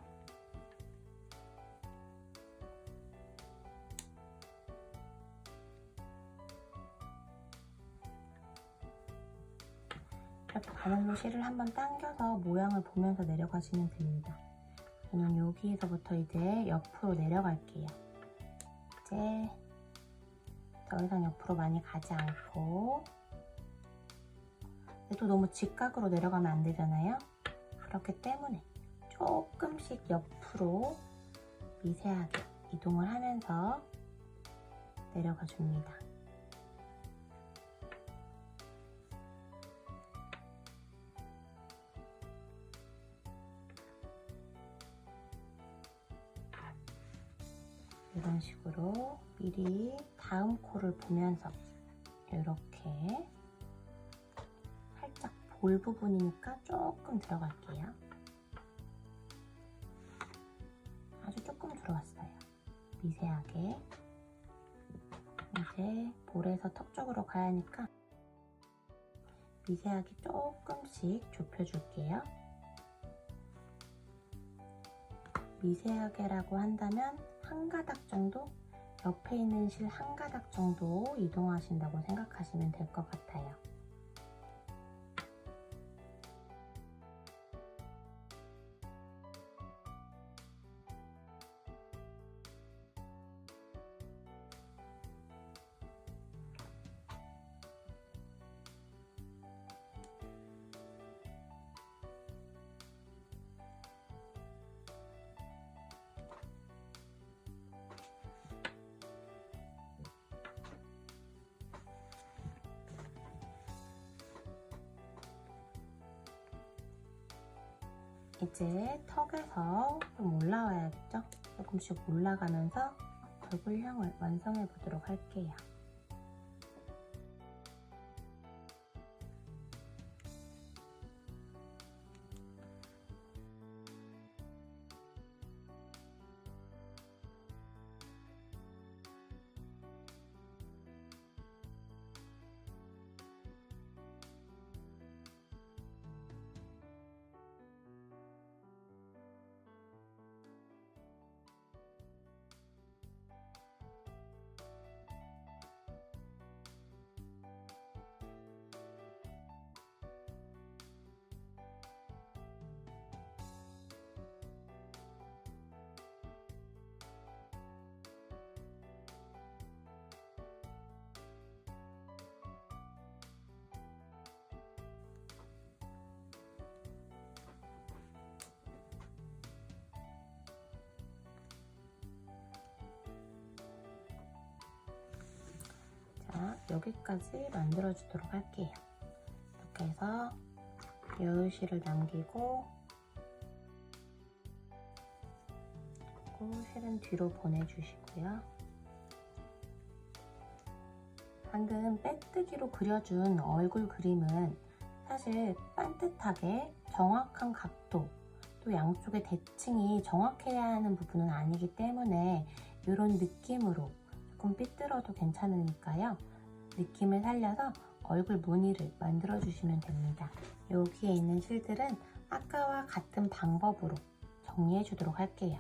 이렇게 바늘로 실을 한번 당겨서 모양을 보면서 내려가시면 됩니다. 저는 여기에서부터 이제 옆으로 내려갈게요. 이제 더 이상 옆으로 많이 가지 않고 또 너무 직각으로 내려가면 안 되잖아요. 그렇기 때문에 조금씩 옆으로 미세하게 이동을 하면서 내려가 줍니다. 이런 식으로 미리 다음 코를 보면서 이렇게 살짝 볼 부분이니까 조금 들어갈게요. 아주 조금 들어왔어요. 미세하게. 이제 볼에서 턱 쪽으로 가야 하니까 미세하게 조금씩 좁혀줄게요. 미세하게라고 한다면 한 가닥 정도? 옆에 있는 실 한 가닥 정도 이동하신다고 생각하시면 될 것 같아요. 이제 턱에서 좀 올라와야겠죠? 조금씩 올라가면서 얼굴형을 완성해 보도록 할게요. 자, 여기까지 만들어 주도록 할게요. 이렇게 해서 여유실을 남기고 실은 뒤로 보내주시고요. 방금 빼뜨기로 그려준 얼굴 그림은 사실 반듯하게 정확한 각도, 또 양쪽의 대칭이 정확해야 하는 부분은 아니기 때문에 이런 느낌으로 조금 삐뚤어도 괜찮으니까요. 느낌을 살려서 얼굴 무늬를 만들어 주시면 됩니다. 여기에 있는 실들은 아까와 같은 방법으로 정리해 주도록 할게요.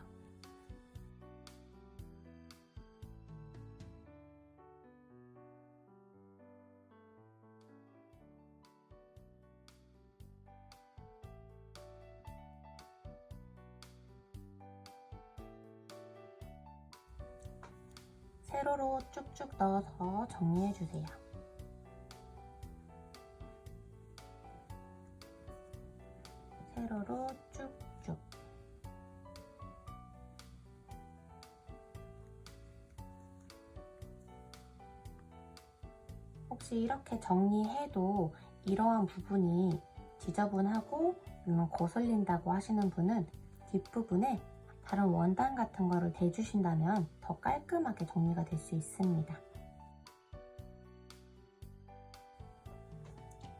세로로 쭉쭉 넣어서 정리해 주세요. 세로로 쭉쭉. 혹시 이렇게 정리해도 이러한 부분이 지저분하고 거슬린다고 하시는 분은 뒷부분에 다른 원단 같은 거를 대주신다면 더 깔끔하게 정리가 될 수 있습니다.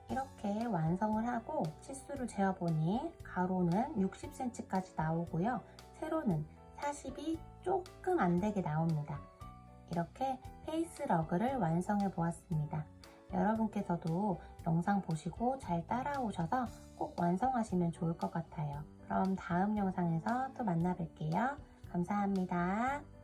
이렇게 완성을 하고 치수를 재어보니 가로는 60cm까지 나오고요. 세로는 40이 조금 안 되게 나옵니다. 이렇게 페이스 러그를 완성해 보았습니다. 여러분께서도 영상 보시고 잘 따라오셔서 꼭 완성하시면 좋을 것 같아요. 그럼 다음 영상에서 또 만나 뵐게요. 감사합니다.